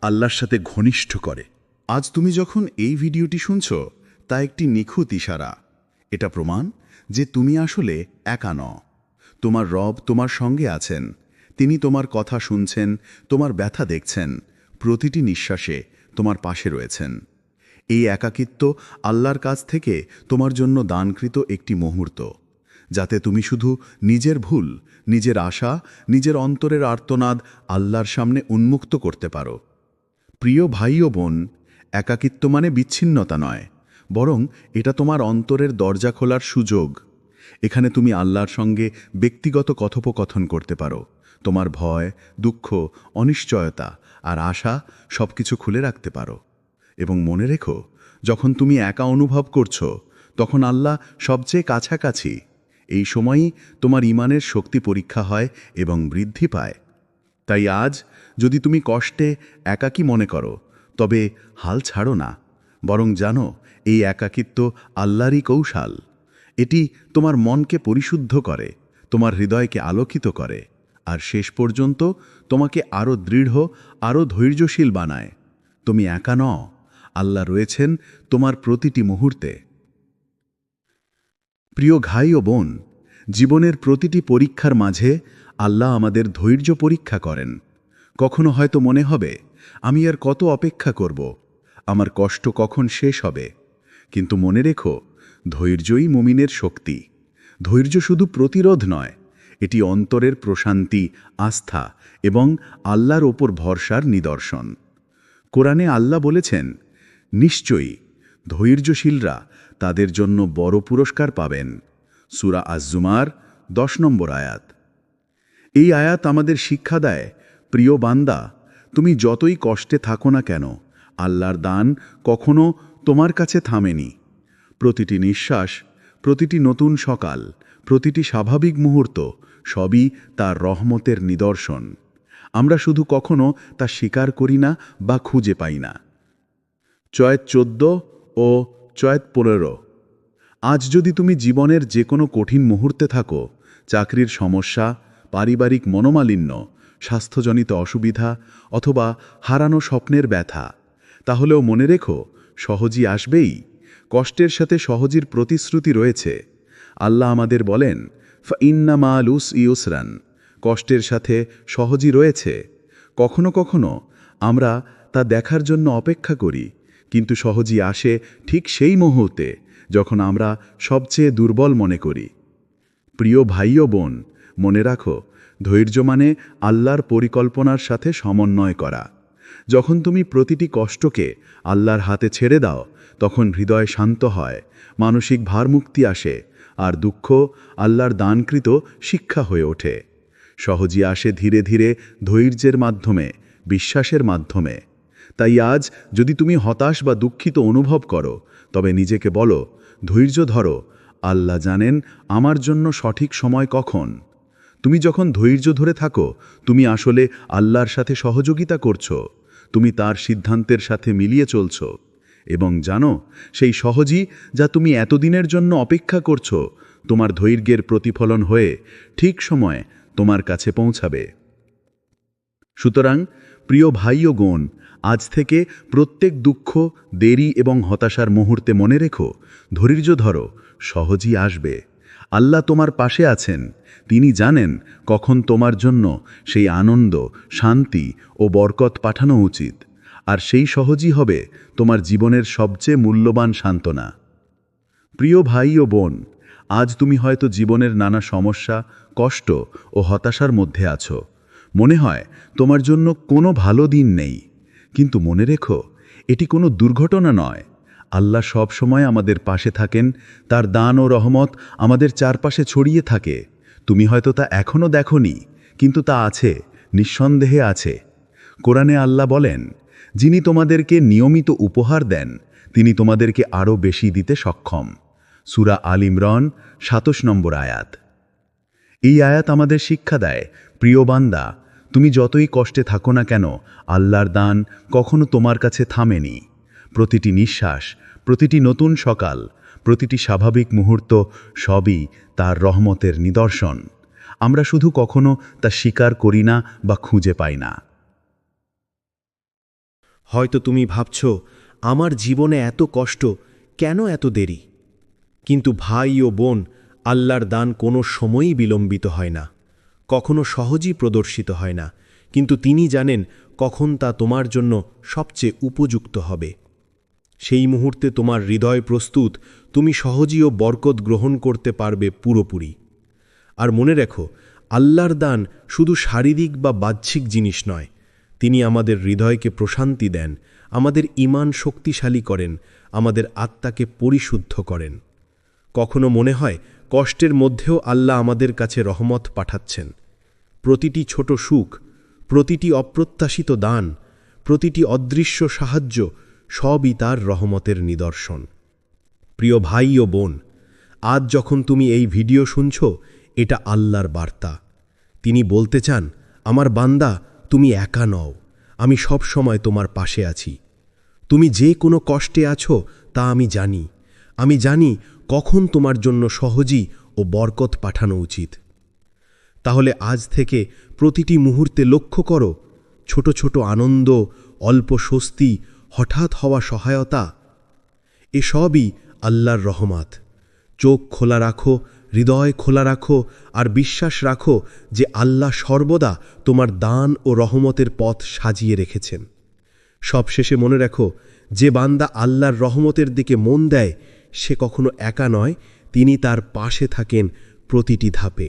আল্লাহর সাথে ঘনিষ্ঠ করে। আজ তুমি যখন এই ভিডিওটি শুনছ, তা একটি নিখুঁত ইশারা। এটা প্রমাণ যে তুমি আসলে একা নও। তোমার রব তোমার সঙ্গে আছেন। তিনি তোমার কথা শুনছেন, তোমার ব্যথা দেখছেন, প্রতিটি নিঃশ্বাসে তোমার পাশে রয়েছেন। এই একাকিত্ব আল্লাহর কাছ থেকে তোমার জন্য দানকৃত একটি মুহূর্ত, যাতে তুমি শুধু নিজের ভুল, নিজের আশা, নিজের অন্তরের আর্তনাদ আল্লাহর সামনে উন্মুক্ত করতে পারো। প্রিয় ভাই ও বোন, একাকিত্ব মানে বিচ্ছিন্নতা নয়, বরং এটা তোমার অন্তরের দরজা খোলার সুযোগ। এখানে তুমি আল্লাহর সঙ্গে ব্যক্তিগত কথোপকথন করতে পারো। তোমার ভয়, দুঃখ, অনিশ্চয়তা আর আশা সবকিছু খুলে রাখতে পারো। এবং মনে রেখো, যখন তুমি একা অনুভব করছো, তখন আল্লাহ সবচেয়ে কাছাকাছি। এই সময়ই তোমার ঈমানের শক্তি পরীক্ষা হয় এবং বৃদ্ধি পায়। তাই আজ যদি তুমি কষ্টে একাকী মনে করো, তবে হাল ছাড়ো না, বরং জানো এই একাকিত্ব আল্লাহরই কৌশল। এটি তোমার মনকে পরিশুদ্ধ করে, তোমার হৃদয়কে আলোকিত করে, আর শেষ পর্যন্ত তোমাকে আরও দৃঢ়, আরও ধৈর্যশীল বানায়। তুমি একা নও, আল্লাহ রয়েছেন তোমার প্রতিটি মুহূর্তে। প্রিয় ভাই ও বোন, জীবনের প্রতিটি পরীক্ষার মাঝে আল্লাহ আমাদের ধৈর্য পরীক্ষা করেন। কখনো হয়তো মনে হবে, আমি আর কত অপেক্ষা করব, আমার কষ্ট কখন শেষ হবে। কিন্তু মনে রেখো, ধৈর্যই মুমিনের শক্তি। ধৈর্য শুধু প্রতিরোধ নয়, এটি অন্তরের প্রশান্তি, আস্থা এবং আল্লাহর ওপর ভরসার নিদর্শন। কোরআনে আল্লাহ বলেছেন, নিশ্চয়ই ধৈর্যশীলরা তাদের জন্য বড় পুরস্কার পাবেন। সূরা আজ-জুমার 10 নম্বর আয়াত। এই আয়াত আমাদের শিক্ষা দেয়, প্রিয় বান্দা, তুমি যতই কষ্টে থাকো না কেন, আল্লাহর দান কখনো তোমার কাছে থামেনি। প্রতিটি নিঃশ্বাস, প্রতিটি নতুন সকাল, প্রতিটি স্বাভাবিক মুহূর্ত সবই তার রহমতের নিদর্শন। আমরা শুধু কখনো তা স্বীকার করি না বা খুঁজে পাই না। চয়েত 14 ও চয়েত 15। আজ যদি তুমি জীবনের যে কোনো কঠিন মুহূর্তে থাকো, চাকরির সমস্যা, পারিবারিক মনোমালিন্য, স্বাস্থ্যজনিত অসুবিধা অথবা হারানো স্বপ্নের ব্যথা, তাহলেও মনে রেখো, সহজই আসবেই। কষ্টের সাথে সহজির প্রতিশ্রুতি রয়েছে। আল্লাহ আমাদের বলেন, ফাইন্না মা'আল উসরি ইউসরান, কষ্টের সাথে সহজই রয়েছে। কখনো কখনো আমরা তা দেখার জন্য অপেক্ষা করি, কিন্তু সহজই আসে ঠিক সেই মুহূর্তে যখন আমরা সবচেয়ে দুর্বল মনে করি। প্রিয় ভাই ও বোন, মনে রাখো, ধৈর্য মানে আল্লাহর পরিকল্পনার সাথে সমন্বয় করা। যখন তুমি প্রতিটি কষ্টকে আল্লাহর হাতে ছেড়ে দাও, তখন হৃদয় শান্ত হয়, মানসিক ভারমুক্তি আসে, আর দুঃখ আল্লাহর দানকৃত শিক্ষা হয়ে ওঠে। সহজই আসে ধীরে ধীরে, ধৈর্যের মাধ্যমে, বিশ্বাসের মাধ্যমে। তাই আজ যদি তুমি হতাশ বা দুঃখিত অনুভব করো, তবে নিজেকে বলো, ধৈর্য ধরো, আল্লাহ জানেন আমার জন্য সঠিক সময় কখন। তুমি যখন ধৈর্য ধরে থাকো, তুমি আসলে আল্লাহর সাথে সহযোগিতা করছো, তুমি তার সিদ্ধান্তের সাথে মিলিয়ে চলছ। এবং জানো, সেই সহজই যা তুমি এতদিনের জন্য অপেক্ষা করছো, তোমার ধৈর্যের প্রতিফলন হয়ে ঠিক সময়ে তোমার কাছে পৌঁছাবে। সুতরাং প্রিয় ভাই ও বোন, আজ থেকে প্রত্যেক দুঃখ, দেরি এবং হতাশার মুহূর্তে মনে রেখো, ধৈর্য ধরো, সহজই আসবে। আল্লাহ তোমার পাশে আছেন। তিনি জানেন কখন তোমার জন্য সেই আনন্দ, শান্তি ও বরকত পাঠানো উচিত। আর সেই সহজই হবে তোমার জীবনের সবচেয়ে মূল্যবান সান্ত্বনা। প্রিয় ভাই ও বোন, আজ তুমি হয়তো জীবনের নানা সমস্যা, কষ্ট ও হতাশার মধ্যে আছো। মনে হয় তোমার জন্য কোনো ভালো দিন নেই। কিন্তু মনে রেখো, এটি কোনো দুর্ঘটনা নয়। আল্লাহ সব সময় আমাদের পাশে থাকেন, তার দান ও রহমত আমাদের চারপাশে ছড়িয়ে থাকে। তুমি হয়তো তা এখনও দেখোনি, কিন্তু তা আছে, নিঃসন্দেহে আছে। কোরআনে আল্লাহ বলেন, যিনি তোমাদেরকে নিয়মিত উপহার দেন, তিনি তোমাদেরকে আরও বেশি দিতে সক্ষম। সূরা আল ইমরান 27 নম্বর আয়াত। এই আয়াত আমাদের শিক্ষা দেয়, প্রিয় বান্দা, তুমি যতই কষ্টে থাকো না কেন, আল্লাহর দান কখনো তোমার কাছে থামেনি। প্রতিটি নিঃশ্বাস, প্রতিটি নতুন সকাল, প্রতিটি স্বাভাবিক মুহূর্ত সবই তার রহমতের নিদর্শন। আমরা শুধু কখনো তা স্বীকার করি না বা খুঁজে পাই না। হয়তো তুমি ভাবছ, আমার জীবনে এত কষ্ট, কেন এত দেরি? কিন্তু ভাই ও বোন, আল্লাহর দান কোনো সময়ই বিলম্বিত হয় না, কখনো সহজেই প্রদর্শিত হয় না, কিন্তু তিনি জানেন কখন তা তোমার জন্য সবচেয়ে উপযুক্ত হবে। সেই মুহূর্তে তোমার হৃদয় প্রস্তুত, তুমি সহজেই ও বরকত গ্রহণ করতে পারবে পুরোপুরি। আর মনে রেখো, আল্লাহর দান শুধু শারীরিক বা বাহ্যিক জিনিস নয়, তিনি আমাদের হৃদয়কে প্রশান্তি দেন, আমাদের ঈমান শক্তিশালী করেন, আমাদের আত্মাকে পরিশুদ্ধ করেন। কখনো মনে হয় কষ্টের মধ্যেও আল্লাহ আমাদের কাছে রহমত পাঠাচ্ছেন। প্রতিটি ছোট সুখ, প্রতিটি অপ্রত্যাশিত দান, প্রতিটি অদৃশ্য সাহায্য সবই তার রহমতের নিদর্শন। প্রিয় ভাই ও বোন, আজ যখন তুমি এই ভিডিও শুনছ, এটা আল্লাহর বার্তা। তিনি বলতে চান, আমার বান্দা, তুমি একা নও, আমি সব সময় তোমার পাশে আছি। তুমি যে কোনো কষ্টে আছো তা আমি জানি। আমি জানি কখন তোমার জন্য সহজই ও বরকত পাঠানো উচিত। তাহলে আজ থেকে প্রতিটি মুহূর্তে লক্ষ্য করো, ছোট ছোট আনন্দ, অল্প স্বস্তি, হঠাৎ হওয়া সহায়তা, এসবই আল্লাহর রহমত। চোখ খোলা রাখো, হৃদয় খোলা রাখো, আর বিশ্বাস রাখো যে আল্লাহ সর্বদা তোমার দান ও রহমতের পথ সাজিয়ে রেখেছেন। সবশেষে মনে রাখো, যে বান্দা আল্লাহর রহমতের দিকে মন দেয় সে কখনো একা নয়, তিনি তার পাশে থাকেন প্রতিটি ধাপে।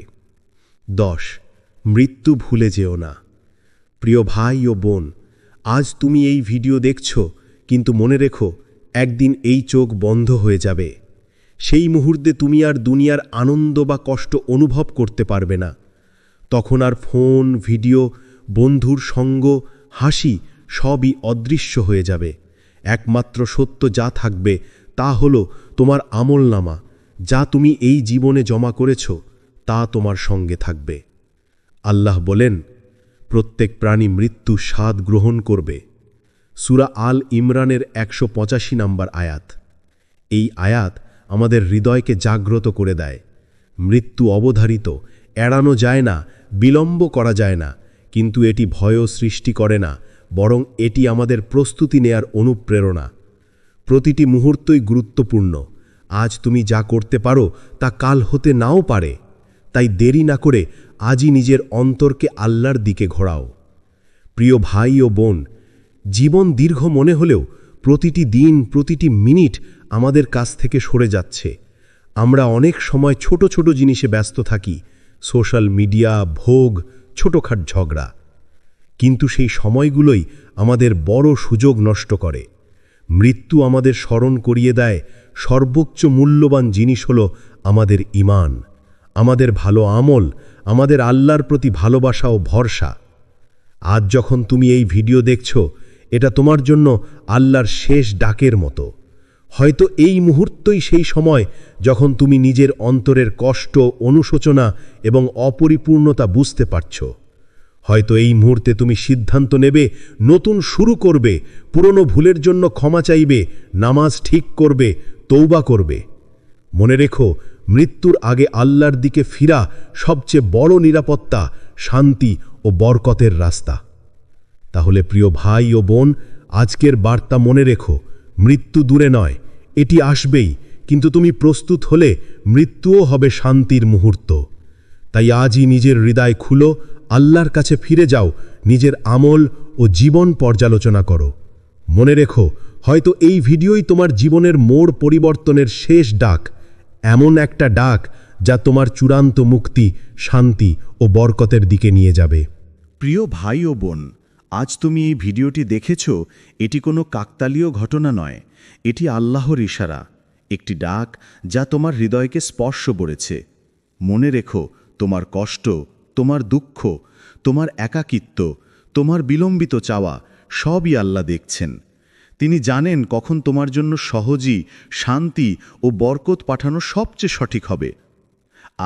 10 মৃত্যু ভুলে যেও না। প্রিয় ভাই ও বোন, আজ তুমি এই ভিডিও দেখছ, কিন্তু মনে রেখো একদিন এই চোখ বন্ধ হয়ে যাবে। সেই মুহূর্তে তুমি আর দুনিয়ার আনন্দ বা কষ্ট অনুভব করতে পারবে না। তখন আর ফোন, ভিডিও, বন্ধুর সঙ্গ, হাসি সবই অদৃশ্য হয়ে যাবে। একমাত্র সত্য যা থাকবে তা হলো তোমার আমলনামা। যা তুমি এই জীবনে জমা করেছ তা তোমার সঙ্গে থাকবে। আল্লাহ বলেন, প্রত্যেক প্রাণী মৃত্যু স্বাদ গ্রহণ করবে। সূরা আল ইমরানের 185 নম্বর আয়াত। এই আয়াত আমাদের হৃদয়কে জাগ্রত করে দেয়। মৃত্যু অবধারিত, এড়ানো যায় না, বিলম্ব করা যায় না, কিন্তু এটি ভয়ও সৃষ্টি করে না, বরং এটি আমাদের প্রস্তুতি নেয়ার অনুপ্রেরণা। প্রতিটি মুহূর্তই গুরুত্বপূর্ণ। আজ তুমি যা করতে পারো তা কাল হতে নাও পারে। তাই দেরি না করে আজই নিজের অন্তরকে আল্লাহর দিকে ঘোরাও। প্রিয় ভাই ও বোন, জীবন দীর্ঘ মনে হলেও প্রতিটি দিন, প্রতিটি মিনিট আমাদের কাছ থেকে সরে যাচ্ছে। আমরা অনেক সময় ছোট ছোট জিনিসে ব্যস্ত থাকি, সোশ্যাল মিডিয়া, ভোগ, ছোটখাট ঝগড়া। কিন্তু সেই সময়গুলোই আমাদের বড় সুযোগ নষ্ট করে। মৃত্যু আমাদের স্মরণ করিয়ে দেয় সর্বোচ্চ মূল্যবান জিনিস হলো আমাদের ঈমান, আমাদের ভালো আমল, আমাদের আল্লাহর প্রতি ভালোবাসা ও ভরসা। আজ যখন তুমি এই ভিডিও দেখছ, এটা তোমার জন্য আল্লাহর শেষ ডাকের মতো। হয়তো এই মুহূর্তই সেই সময় যখন তুমি নিজের অন্তরের কষ্ট, অনুশোচনা এবং অপরিপূর্ণতা বুঝতে পারছ। হয়তো এই মুহূর্তে তুমি সিদ্ধান্ত নেবে, নতুন শুরু করবে, পুরনো ভুলের জন্য ক্ষমা চাইবে, নামাজ ঠিক করবে, তৌবা করবে। মনে রেখো, মৃত্যুর আগে আল্লাহর দিকে ফিরা সবচেয়ে বড় নিরাপত্তা, শান্তি ও বরকতের রাস্তা। তাহলে প্রিয় ভাই ও বোন, আজকের বার্তা মনে রেখো, মৃত্যু দূরে নয়, এটি আসবেই, কিন্তু তুমি প্রস্তুত হলে মৃত্যুও হবে শান্তির মুহূর্ত। তাই আজই নিজের হৃদয় খুলো, আল্লাহর কাছে ফিরে যাও, নিজের আমল ও জীবন পর্যালোচনা করো। মনে রেখো, হয়তো এই ভিডিওই তোমার জীবনের মোড় পরিবর্তনের শেষ ডাক, এমন একটা ডাক যা তোমার চূড়ান্ত মুক্তি, শান্তি ও বরকতের দিকে নিয়ে যাবে। প্রিয় ভাই ও বোন, আজ তুমি এই ভিডিওটি দেখেছ, এটি কোনো কাকতালীয় ঘটনা নয়, এটি আল্লাহর ইশারা, একটি ডাক যা তোমার হৃদয়কে স্পর্শ করেছে। মনে রেখো, তোমার কষ্ট, তোমার দুঃখ, তোমার একাকিত্ব, তোমার বিলম্বিত চাওয়া সবই আল্লাহ দেখছেন। তিনি জানেন কখন তোমার জন্য সহজই শান্তি ও বরকত পাঠানো সবচেয়ে সঠিক হবে।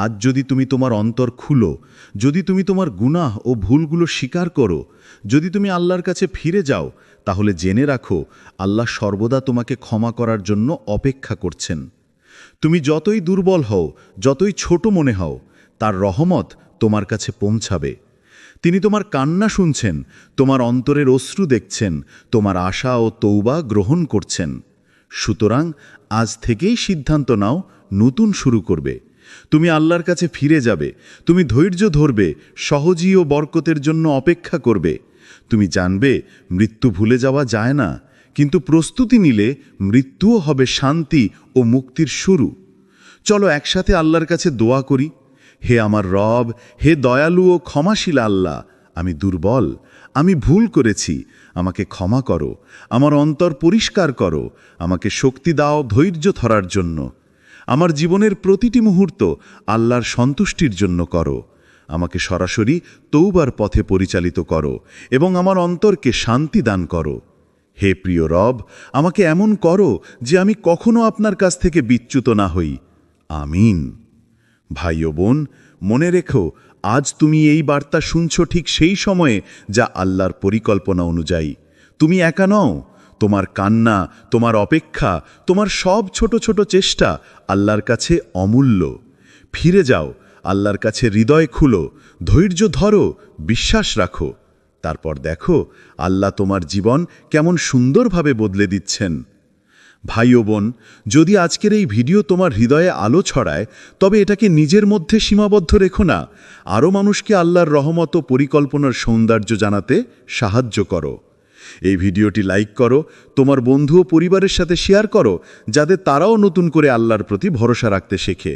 আজ যদি তুমি তোমার অন্তর খুলো, যদি তুমি তোমার গুনাহ ও ভুলগুলো স্বীকার করো, যদি তুমি আল্লাহর কাছে ফিরে যাও, তাহলে জেনে রাখো আল্লাহ সর্বদা তোমাকে ক্ষমা করার জন্য অপেক্ষা করছেন। তুমি যতই দুর্বল হও, যতই ছোট মনে হও, তার রহমত তোমার কাছে পৌঁছাবে। তিনি তোমার কান্না শুনছেন, তোমার অন্তরের অশ্রু দেখছেন, তোমার আশা ও তৌবা গ্রহণ করছেন। সুতরাং আজ থেকেই সিদ্ধান্ত নাও, নতুন শুরু করবে। তুমি আল্লাহর কাছে ফিরে যাবে, তুমি ধৈর্য ধরবে, সহজী ও বরকতের জন্য অপেক্ষা করবে। তুমি জানবে মৃত্যু ভুলে যাওয়া যায় না, কিন্তু প্রস্তুতি নিলে মৃত্যুও হবে শান্তি ও মুক্তির শুরু। চলো একসাথে আল্লাহর কাছে দোয়া করি। হে আমার রব, হে দয়ালু ও ক্ষমাশীল আল্লাহ, আমি দুর্বল, আমি ভুল করেছি, আমাকে ক্ষমা করো, আমার অন্তর পরিষ্কার করো, আমাকে শক্তি দাও ধৈর্য ধরার জন্য। আমার জীবনের প্রতিটি মুহূর্ত আল্লাহর সন্তুষ্টির জন্য করো। আমাকে সরাসরি তৌবার পথে পরিচালিত করো এবং আমার অন্তরকে শান্তি দান করো। হে প্রিয় রব, আমাকে এমন করো যে আমি কখনো আপনার কাছ থেকে বিচ্যুত না হই। আমিন। ভাই ও বোন, মনে রেখো, আজ তুমি এই বার্তা শুনছ ঠিক সেই সময়ে যা আল্লাহর পরিকল্পনা অনুযায়ী। তুমি একা নও। তোমার কান্না, তোমার অপেক্ষা, তোমার সব ছোট ছোট চেষ্টা আল্লাহর কাছে অমূল্য। ফিরে যাও, আল্লাহর কাছে হৃদয় খুলো, ধৈর্য ধরো, বিশ্বাস রাখো। তারপর দেখো আল্লাহ তোমার জীবন কেমন সুন্দরভাবে বদলে দিচ্ছেন। ভাই ও বোন, যদি আজকের এই ভিডিও তোমার হৃদয়ে আলো ছড়ায়, তবে এটাকে নিজের মধ্যে সীমাবদ্ধ রেখো না। আরও মানুষকে আল্লাহর রহমত ও পরিকল্পনার সৌন্দর্য জানাতে সাহায্য করো। এই ভিডিওটি লাইক করো, তোমার বন্ধু ও পরিবারের সাথে শেয়ার করো, যাতে তারাও নতুন করে আল্লাহর প্রতি ভরসা রাখতে শেখে।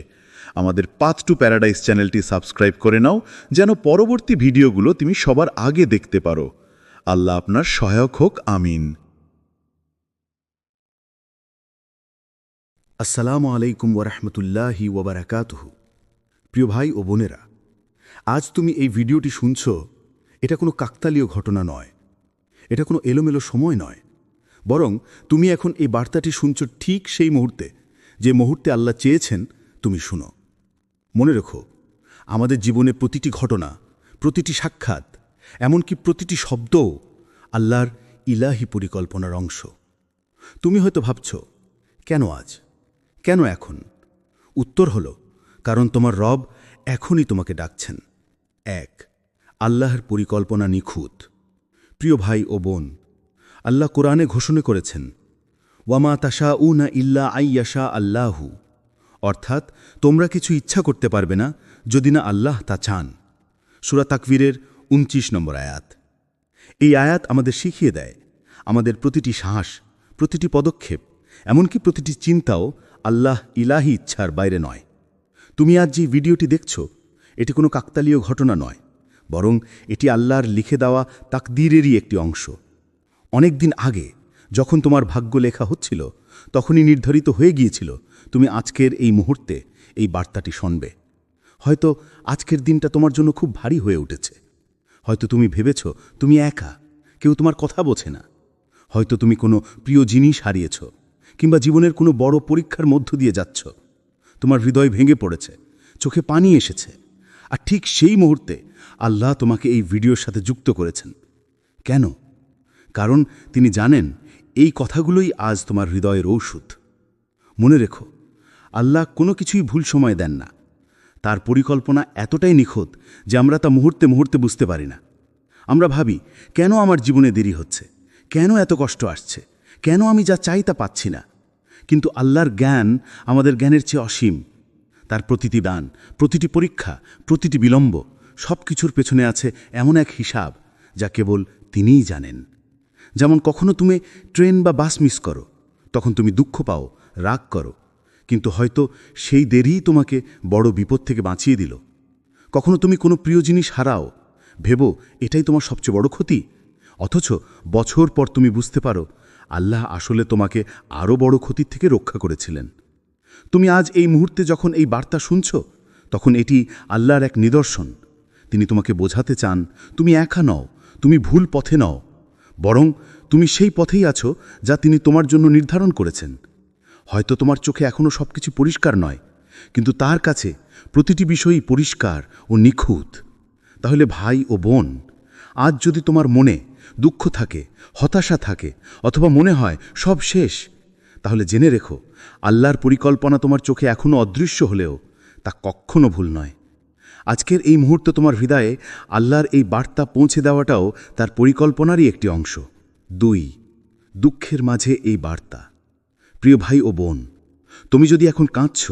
আমাদের পাথ টু প্যারাডাইস চ্যানেলটি সাবস্ক্রাইব করে নাও, যেন পরবর্তী ভিডিওগুলো তুমি সবার আগে দেখতে পারো। আল্লাহ আপনার সহায়ক হোক, আমিন। আসসালামু আলাইকুম ওরহমতুল্লাহি ওবরাকাতুহু। প্রিয় ভাই ও বোনেরা, আজ তুমি এই ভিডিওটি শুনছ, এটা কোনো কাকতালীয় ঘটনা নয়, এটা কোনো এলোমেলো সময় নয়, বরং তুমি এখন এই বার্তাটি শুনছ ঠিক সেই মুহূর্তে, যে মুহূর্তে আল্লাহ চেয়েছেন তুমি শুনো। মনে রেখো, আমাদের জীবনে প্রতিটি ঘটনা, প্রতিটি সাক্ষাৎ, এমনকি প্রতিটি শব্দও আল্লাহর ইলাহি পরিকল্পনার অংশ। তুমি হয়তো ভাবছ, কেন আজ, কেন এখন? উত্তর হলো, কারণ তোমার রব এখনই তোমাকে ডাকছেন। এক, আল্লাহর পরিকল্পনা নিখুঁত। প্রিয় ভাই ও বোন, আল্লাহ কোরআনে ঘোষণা করেছেন, ওয়ামা তাশাউনা ইল্লা আইয়াশা আল্লাহু, অর্থাৎ তোমরা কিছু ইচ্ছা করতে পারবে না যদি না আল্লাহ তা চান। সূরা তাকবীরের ২৯ নম্বর আয়াত। এই আয়াত আমাদের শিখিয়ে দেয়, আমাদের প্রতিটি শ্বাস, প্রতিটি পদক্ষেপ, এমনকি প্রতিটি চিন্তাও আল্লাহ ইলাহি ইচ্ছার বাইরে নয়। তুমি আজ যে ভিডিওটি দেখছ, এটি কোনো কাকতালীয় ঘটনা নয়, বরং এটি আল্লাহর লিখে দেওয়া তাকদীরেরই একটি অংশ। অনেক দিন আগে যখন তোমার ভাগ্য লেখা হচ্ছিল, তখনই নির্ধারিত হয়ে গিয়েছিল তুমি আজকের এই মুহূর্তে এই বার্তাটি শুনবে। হয়তো আজকের দিনটা তোমার জন্য খুব ভারী হয়ে উঠেছে। হয়তো তুমি ভেবেছ তুমি একা, কেউ তোমার কথা বোঝে না। হয়তো তুমি কোনো প্রিয় জিনিস হারিয়েছ, কিংবা জীবনের কোনো বড় পরীক্ষার মধ্য দিয়ে যাচ্ছ। তোমার হৃদয় ভেঙে পড়েছে, চোখে পানি এসেছে। আর ঠিক সেই মুহূর্তে আল্লাহ তোমাকে এই ভিডিওর সাথে যুক্ত করেছেন। কেন? কারণ তিনি জানেন এই কথাগুলোই আজ তোমার হৃদয়ের ঔষধ। মনে রেখো, আল্লাহ কোনো কিছুই ভুল সময় দেন না। তার পরিকল্পনা এতটাই নিখুঁত যে আমরা তা মুহূর্তে মুহূর্তে বুঝতে পারি না। আমরা ভাবি, কেন আমার জীবনে দেরি হচ্ছে, কেন এত কষ্ট আসছে, কেন আমি যা চাই তা পাচ্ছি না। কিন্তু আল্লাহর জ্ঞান আমাদের জ্ঞানের চেয়ে অসীম। তার প্রতিটি দান, প্রতিটি পরীক্ষা, প্রতিটি বিলম্ব, সব কিছুর পেছনে আছে এমন এক হিসাব যা কেবল তিনিই জানেন। যেমন কখনো তুমি ট্রেন বা বাস মিস করো, তখন তুমি দুঃখ পাও, রাগ করো, কিন্তু হয়তো সেই দেরিই তোমাকে বড় বিপদ থেকে বাঁচিয়ে দিল। কখনো তুমি কোনো প্রিয় জিনিস হারাও, ভেবো এটাই তোমার সবচেয়ে বড় ক্ষতি, অথচ বছর পর তুমি বুঝতে পারো আল্লাহ আসলে তোমাকে আরও বড় ক্ষতির থেকে রক্ষা করেছিলেন। তুমি আজ এই মুহূর্তে যখন এই বার্তা শুনছ, তখন এটি আল্লাহর এক নিদর্শন। তিনি তোমাকে বোঝাতে চান তুমি একা নও, তুমি ভুল পথে নও, বরং তুমি সেই পথেই আছো যা তিনি তোমার জন্য নির্ধারণ করেছেন। হয়তো তোমার চোখে এখনও সব কিছু পরিষ্কার নয়, কিন্তু তার কাছে প্রতিটি বিষয়ই পরিষ্কার ও নিখুঁত। তাহলে ভাই ও বোন, আজ যদি তোমার মনে দুঃখ থাকে, হতাশা থাকে, অথবা মনে হয় সব শেষ, তাহলে জেনে রেখো, আল্লাহর পরিকল্পনা তোমার চোখে এখনও অদৃশ্য হলেও তা কখনো ভুল নয়। আজকের এই মুহূর্তে তোমার হৃদয়ে আল্লাহর এই বার্তা পৌঁছে দেওয়াটাও তার পরিকল্পনারই একটি অংশ। ২, দুঃখের মাঝে এই বার্তা। প্রিয় ভাই ও বোন, তুমি যদি এখন কাঁদছ,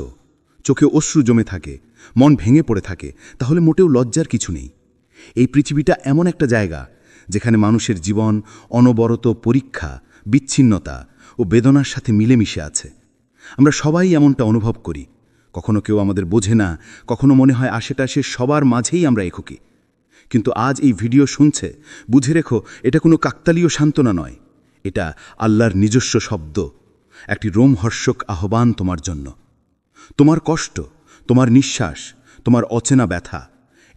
চোখে অশ্রু জমে থাকে, মন ভেঙে পড়ে থাকে, তাহলে মোটেও লজ্জার কিছু নেই। এই পৃথিবীটা এমন একটা জায়গা যেখানে মানুষের জীবন অনবরত পরীক্ষা, বিচ্ছিন্নতা ও বেদনার সাথে মিলেমিশে আছে। আমরা সবাই এমনটা অনুভব করি। কখনো কেউ আমাদের বোঝে না, কখনো মনে হয় আশেপাশে সবার মাঝেই আমরা একুকি। কিন্তু আজ এই ভিডিও শুনছে, বুঝে রেখো, এটা কোনো কাকতালীয় সান্ত্বনা নয়, এটা আল্লাহর নিজস্ব শব্দ, একটি রোমহর্ষক আহ্বান তোমার জন্য। তোমার কষ্ট, তোমার নিঃশ্বাস, তোমার অচেনা ব্যথা,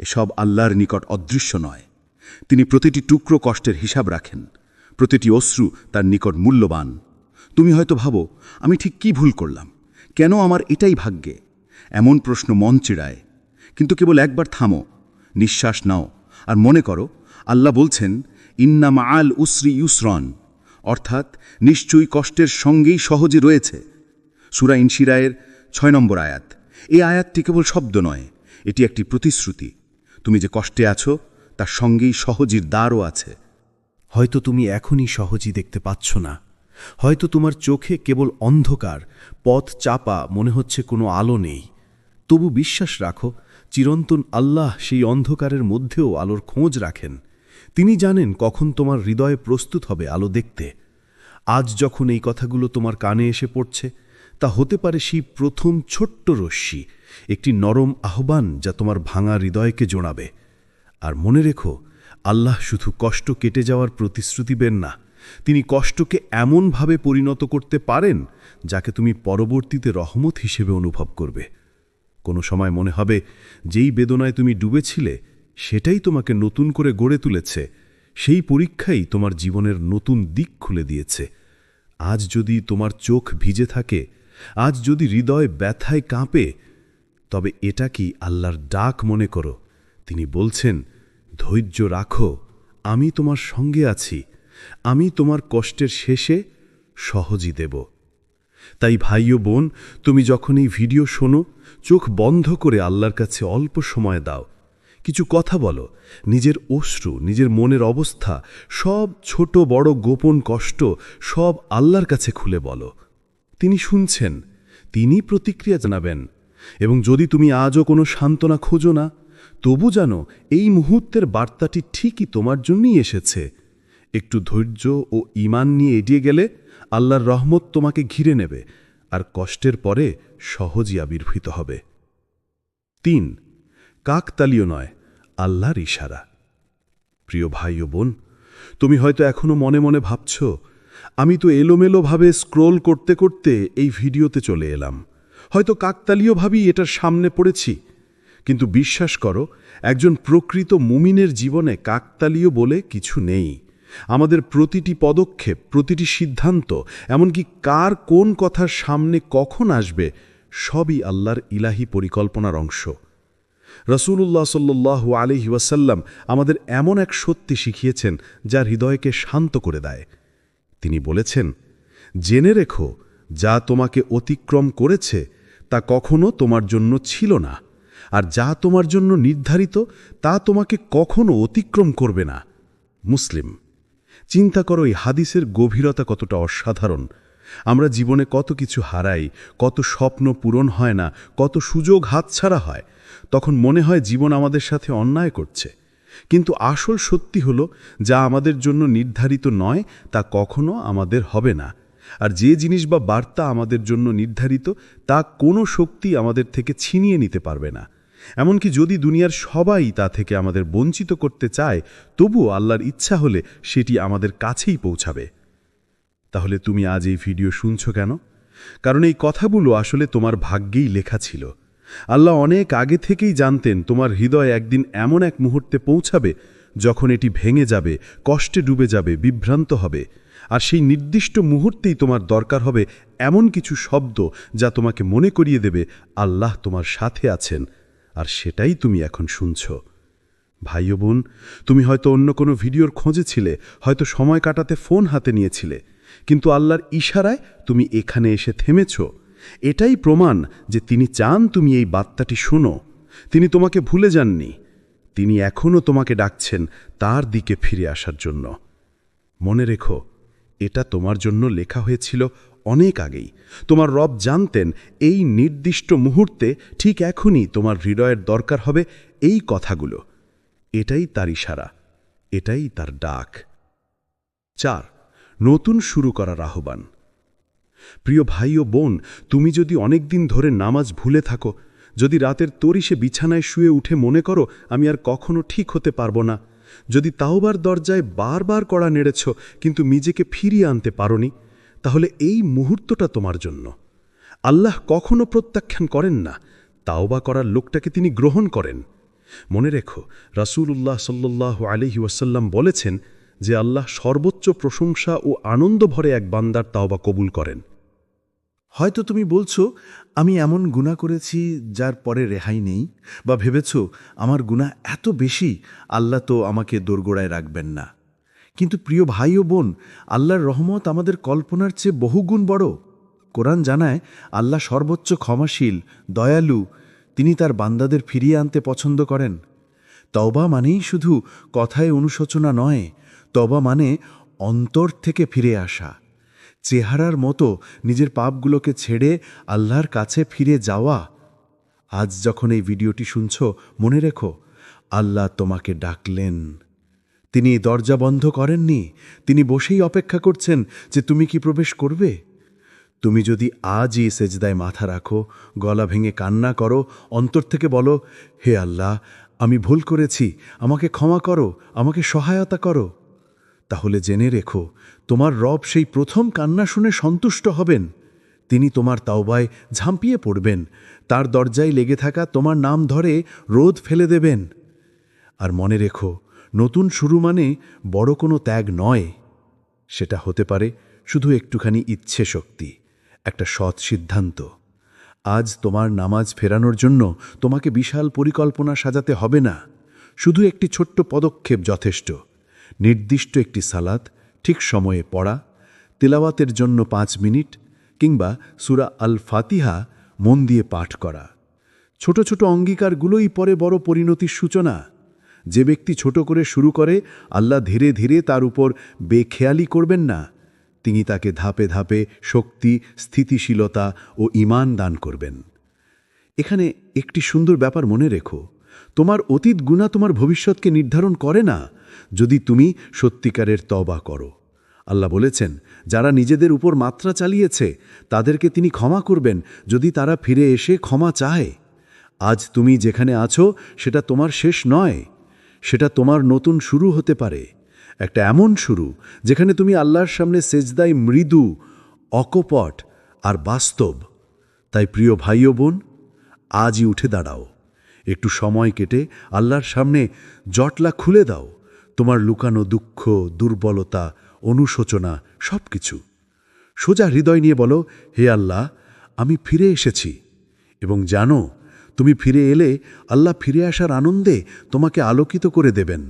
এসব আল্লাহর নিকট অদৃশ্য নয়। তিনি প্রতিটি টুকরো কষ্টের হিসাব রাখেন, প্রতিটি অশ্রু তার নিকট মূল্যবান। তুমি হয়তো ভাবো, আমি ঠিক কি ভুল করলাম, কেন আমার এটাই ভাগ্যে? এমন প্রশ্ন মন চিড়ায়। কিন্তু কেবল একবার থামো, নিঃশ্বাস নাও, আর মনে করো আল্লাহ বলছেন, ইন্না মাআল উসরি ইউসরন, অর্থাৎ নিশ্চয়ই কষ্টের সঙ্গেই সহজে রয়েছে। সূরা ইনশিরায়ের ৬ নম্বর আয়াত। এই আয়াতটি কেবল শব্দ নয়, এটি একটি প্রতিশ্রুতি। তুমি যে কষ্টে আছো, তার সঙ্গেই সহজের দ্বারও আছে। হয়তো তুমি এখনই সহজই দেখতে পাচ্ছ না, হয়তো তোমার চোখে কেবল অন্ধকার, পথ চাপা, মনে হচ্ছে কোনো আলো নেই। তবু বিশ্বাস রাখো, চিরন্তন আল্লাহ সেই অন্ধকারের মধ্যেও আলোর খোঁজ রাখেন। তিনি জানেন কখন তোমার হৃদয়ে প্রস্তুত হবে আলো দেখতে। আজ যখন এই কথাগুলো তোমার কানে এসে পড়ছে, তা হতে পারে সেই প্রথম ছোট্ট রশ্মি, একটি নরম আহ্বান যা তোমার ভাঙা হৃদয়কে জোড়াবে। আর মনে রেখো, আল্লাহ শুধু কষ্ট কেটে যাওয়ার প্রতিশ্রুতি দেন না, তিনি কষ্টকে এমনভাবে পরিণত করতে পারেন যাকে তুমি পরবর্তীতে রহমত হিসেবে অনুভব করবে। কোনো সময় মনে হবে যেই বেদনায় তুমি ডুবেছিলে সেটাই তোমাকে নতুন করে গড়ে তুলেছে, সেই পরীক্ষাই তোমার জীবনের নতুন দিক খুলে দিয়েছে। আজ যদি তোমার চোখ ভিজে থাকে, আজ যদি হৃদয় ব্যথায় কাঁপে, তবে এটা কি আল্লাহর ডাক মনে করো। তিনি বলছেন, ধৈর্য রাখো, আমি তোমার সঙ্গে আছি, আমি তোমার কষ্টের শেষে সহজই দেব। তাই ভাই ও বোন, তুমি যখন এই ভিডিও শোনো, চোখ বন্ধ করে আল্লাহর কাছে অল্প সময় দাও, কিছু কথা বলো, নিজের অশ্রু, নিজের মনের অবস্থা, সব ছোট বড় গোপন কষ্ট সব আল্লাহর কাছে খুলে বলো। তিনি শুনছেন, তিনি প্রতিক্রিয়া জানাবেন। এবং যদি তুমি আজও কোনো সান্ত্বনা খোঁজো না, তবু জানো এই মুহূর্তের বার্তাটি ঠিকই তোমার জন্যই এসেছে। একটু ধৈর্য ও ঈমান নিয়ে এগিয়ে গেলে আল্লাহর রহমত তোমাকে ঘিরে নেবে, আর কষ্টের পরে সহজই আবির্ভূত হবে। ৩. কাকতালীয় নয়, আল্লাহর ইশারা। প্রিয় ভাই ও বোন, তুমি হয়তো এখনো মনে মনে ভাবছ, আমি তো এলোমেলোভাবে স্ক্রোল করতে করতে এই ভিডিওতে চলে এলাম, হয়তো কাকতালীয়ভাবেই এটার সামনে পড়েছি। কিন্তু বিশ্বাস করো, একজন প্রকৃত মুমিনের জীবনে কাকতালীয় বলে কিছু নেই। আমাদের প্রতিটি পদক্ষেপ, প্রতিটি সিদ্ধান্ত, এমনকি কার কোন কথার সামনে কখন আসবে, সবই আল্লাহর ইলাহি পরিকল্পনার অংশ। রাসূলুল্লাহ সাল্লাল্লাহু আলাইহি ওয়াসাল্লাম আমাদের এমন এক সত্যি শিখিয়েছেন যা হৃদয়কে শান্ত করে দেয়। তিনি বলেছেন, জেনে রেখো, যা তোমাকে অতিক্রম করেছে তা কখনো তোমার জন্য ছিল না, আর যা তোমার জন্য নির্ধারিত তা তোমাকে কখনো অতিক্রম করবে না। মুসলিম। চিন্তা করো এই হাদিসের গভীরতা কতটা অসাধারণ। আমরা জীবনে কত কিছু হারাই, কত স্বপ্ন পূরণ হয় না, কত সুযোগ হাতছাড়া হয়। তখন মনে হয় জীবন আমাদের সাথে অন্যায় করছে। কিন্তু আসল সত্যি হলো, যা আমাদের জন্য নির্ধারিত নয় তা কখনো আমাদের হবে না। আর যে জিনিস বা বার্তা আমাদের জন্য নির্ধারিত, তা কোনো শক্তি আমাদের থেকে ছিনিয়ে নিতে পারবে না। এমনকি যদি দুনিয়ার সবাই তা থেকে আমাদের বঞ্চিত করতে চায়, তবুও আল্লাহর ইচ্ছা হলে সেটি আমাদের কাছেই পৌঁছাবে। তাহলে তুমি আজ এই ভিডিও শুনছো কেন? কারণ এই কথাগুলো আসলে তোমার ভাগ্যেই লেখা ছিল। আল্লাহ অনেক আগে থেকেই জানতেন তোমার হৃদয় একদিন এমন এক মুহূর্তে পৌঁছাবে যখন এটি ভেঙে যাবে, কষ্টে ডুবে যাবে, বিভ্রান্ত হবে। আর সেই নির্দিষ্ট মুহূর্তেই তোমার দরকার হবে এমন কিছু শব্দ যা তোমাকে মনে করিয়ে দেবে আল্লাহ তোমার সাথে আছেন, আর সেটাই তুমি এখন শুনছ। ভাই ও বোন, তুমি হয়তো অন্য কোনো ভিডিওর খোঁজে ছিলে, হয়তো সময় কাটাতে ফোন হাতে নিয়েছিলে, কিন্তু আল্লাহর ইশারায় তুমি এখানে এসে থেমেছ। এটাই প্রমাণ যে তিনি চান তুমি এই বার্তাটি শোনো। তিনি তোমাকে ভুলে যাননি, তিনি এখনও তোমাকে ডাকছেন তার দিকে ফিরে আসার জন্য। মনে রেখো, এটা তোমার জন্য লেখা হয়েছিল অনেক আগেই। তোমার রব জানতেন এই নির্দিষ্ট মুহূর্তে ঠিক এখনই তোমার হৃদয়ের দরকার হবে এই কথাগুলো। এটাই তার ইশারা, এটাই তার ডাক। ৪. নতুন শুরু করার আহ্বান। প্রিয় ভাই ও বোন, তুমি যদি অনেক দিন ধরে নামাজ ভুলে থাকো, যদি রাতের তরিশে বিছানায় শুয়ে উঠে মনে করো আমি আর কখনো ঠিক হতে পারবো না, যদি তাওবার দরজায় বারবার কড়া নেড়েছ কিন্তু নিজেকে ফিরিয়ে আনতে পারোনি, তাহলে এই মুহূর্তটা তোমার জন্য। আল্লাহ কখনো প্রত্যাখ্যান করেন না, তাওবা করার লোকটাকে তিনি গ্রহণ করেন। মনে রেখো, রাসূলুল্লাহ সাল্লাল্লাহু আলাইহি ওয়াসাল্লাম বলেছেন যে আল্লাহ সর্বোচ্চ প্রশংসা ও আনন্দ ভরে এক বান্দার তাওবা কবুল করেন। হয়তো তুমি বলছো, আমি এমন গুনাহ করেছি যার পরে রেহাই নেই, বা ভেবেছ আমার গুনাহ এত বেশি আল্লাহ তো আমাকে দোরগোড়ায় রাখবেন না। কিন্তু প্রিয় ভাই ও বোন, আল্লাহর রহমত আমাদের কল্পনার চেয়ে বহুগুণ বড়। কোরআন জানায় আল্লাহ সর্বোচ্চ ক্ষমাশীল, দয়ালু, তিনি তার বান্দাদের ফিরিয়ে আনতে পছন্দ করেন। তওবা মানেই শুধু কথায় অনুশোচনা নয়, তওবা মানে অন্তর থেকে ফিরে আসা, চেহারার মতো নিজের পাপগুলোকে ছেড়ে আল্লাহর কাছে ফিরে যাওয়া। আজ যখন এই ভিডিওটি শুনছ, মনে রেখো, আল্লাহ তোমাকে ডাকলেন, তিনি দরজা বন্ধ করেননি, তিনি বসেই অপেক্ষা করছেন যে তুমি কি প্রবেশ করবে। তুমি যদি আজই সেজদায় মাথা রাখো, গলা ভেঙে কান্না করো, অন্তর থেকে বলো, হে আল্লাহ, আমি ভুল করেছি, আমাকে ক্ষমা করো, আমাকে সহায়তা করো, তাহলে জেনে রেখো তোমার রব সেই প্রথম কান্না শুনে সন্তুষ্ট হবেন। তিনি তোমার তাওবায় ঝাঁপিয়ে পড়বেন, তার দরজায় লেগে থাকা তোমার নাম ধরে রোদ ফেলে দেবেন। আর মনে রেখো, নতুন শুরু মানে বড় কোনো ত্যাগ নয়। সেটা হতে পারে শুধু একটুখানি ইচ্ছে শক্তি, একটা সৎ সিদ্ধান্ত। আজ তোমার নামাজ ফেরানোর জন্য তোমাকে বিশাল পরিকল্পনা সাজাতে হবে না, শুধু একটি ছোট্ট পদক্ষেপ যথেষ্ট। নির্দিষ্ট একটি সালাত ঠিক সময়ে পড়া, তিলাওয়াতের জন্য 5 মিনিট, কিংবা সূরা আল ফাতিহা মন দিয়ে পাঠ করা। ছোট ছোট অঙ্গীকারগুলোই পরে বড় পরিণতির সূচনা। যে ব্যক্তি ছোট করে শুরু করে, আল্লাহ ধীরে ধীরে তার উপর বেখেয়ালি করবেন না, তিনি তাকে ধাপে ধাপে শক্তি, স্থিতিশীলতা ও ঈমান দান করবেন। এখানে একটি সুন্দর ব্যাপার মনে রেখো, তোমার অতীত গুনাহ তোমার ভবিষ্যৎকে নির্ধারণ করে না, যদি তুমি সত্যিকারের তওবা করো। আল্লাহ বলেছেন, যারা নিজেদের উপর মাত্রা চালিয়েছে তাদেরকে তিনি ক্ষমা করবেন যদি তারা ফিরে এসে ক্ষমা চায়। আজ তুমি যেখানে আছো সেটা তোমার শেষ নয়, সেটা তোমার নতুন শুরু হতে পারে। একটা এমন শুরু যেখানে তুমি আল্লাহর সামনে সেজদায় মৃদু, অকপট আর বাস্তব। তাই প্রিয় ভাই ও বোন, আজই উঠে দাঁড়াও, একটু সময় কেটে আল্লাহর সামনে জটলা খুলে দাও, তোমার লুকানো দুঃখ, দুর্বলতা, অনুশোচনা সব কিছু। সোজা হৃদয় নিয়ে বলো, হে আল্লাহ, আমি ফিরে এসেছি। এবং জানো, তুমি ফিরে এলে আল্লাহ ফিরে আসার আনন্দে তোমাকে আলোকিত করে দেবেন।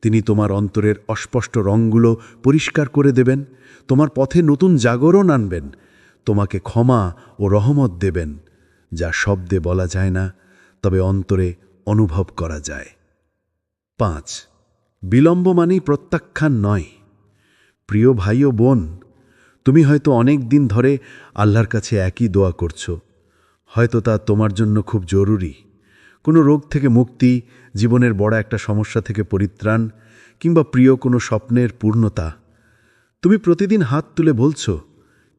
তিনি তোমার অন্তরের অস্পষ্ট রঙগুলো পরিষ্কার করে দেবেন, তোমার পথে নতুন জাগরণ আনবেন, তোমাকে ক্ষমা ও রহমত দেবেন, যা শব্দে বলা যায় না, তবে অন্তরে অনুভব করা যায়। 5. বিলম্ব মানেই প্রত্যাখ্যান নয়। প্রিয় ভাই ও বোন, তুমি হয়তো অনেক দিন ধরে আল্লাহর কাছে একই দোয়া করছো। হয়তো তা তোমার জন্য খুব জরুরি, কোনো রোগ থেকে মুক্তি, জীবনের বড় একটা সমস্যা থেকে পরিত্রাণ, কিংবা প্রিয় কোনো স্বপ্নের পূর্ণতা। তুমি প্রতিদিন হাত তুলে বলছো,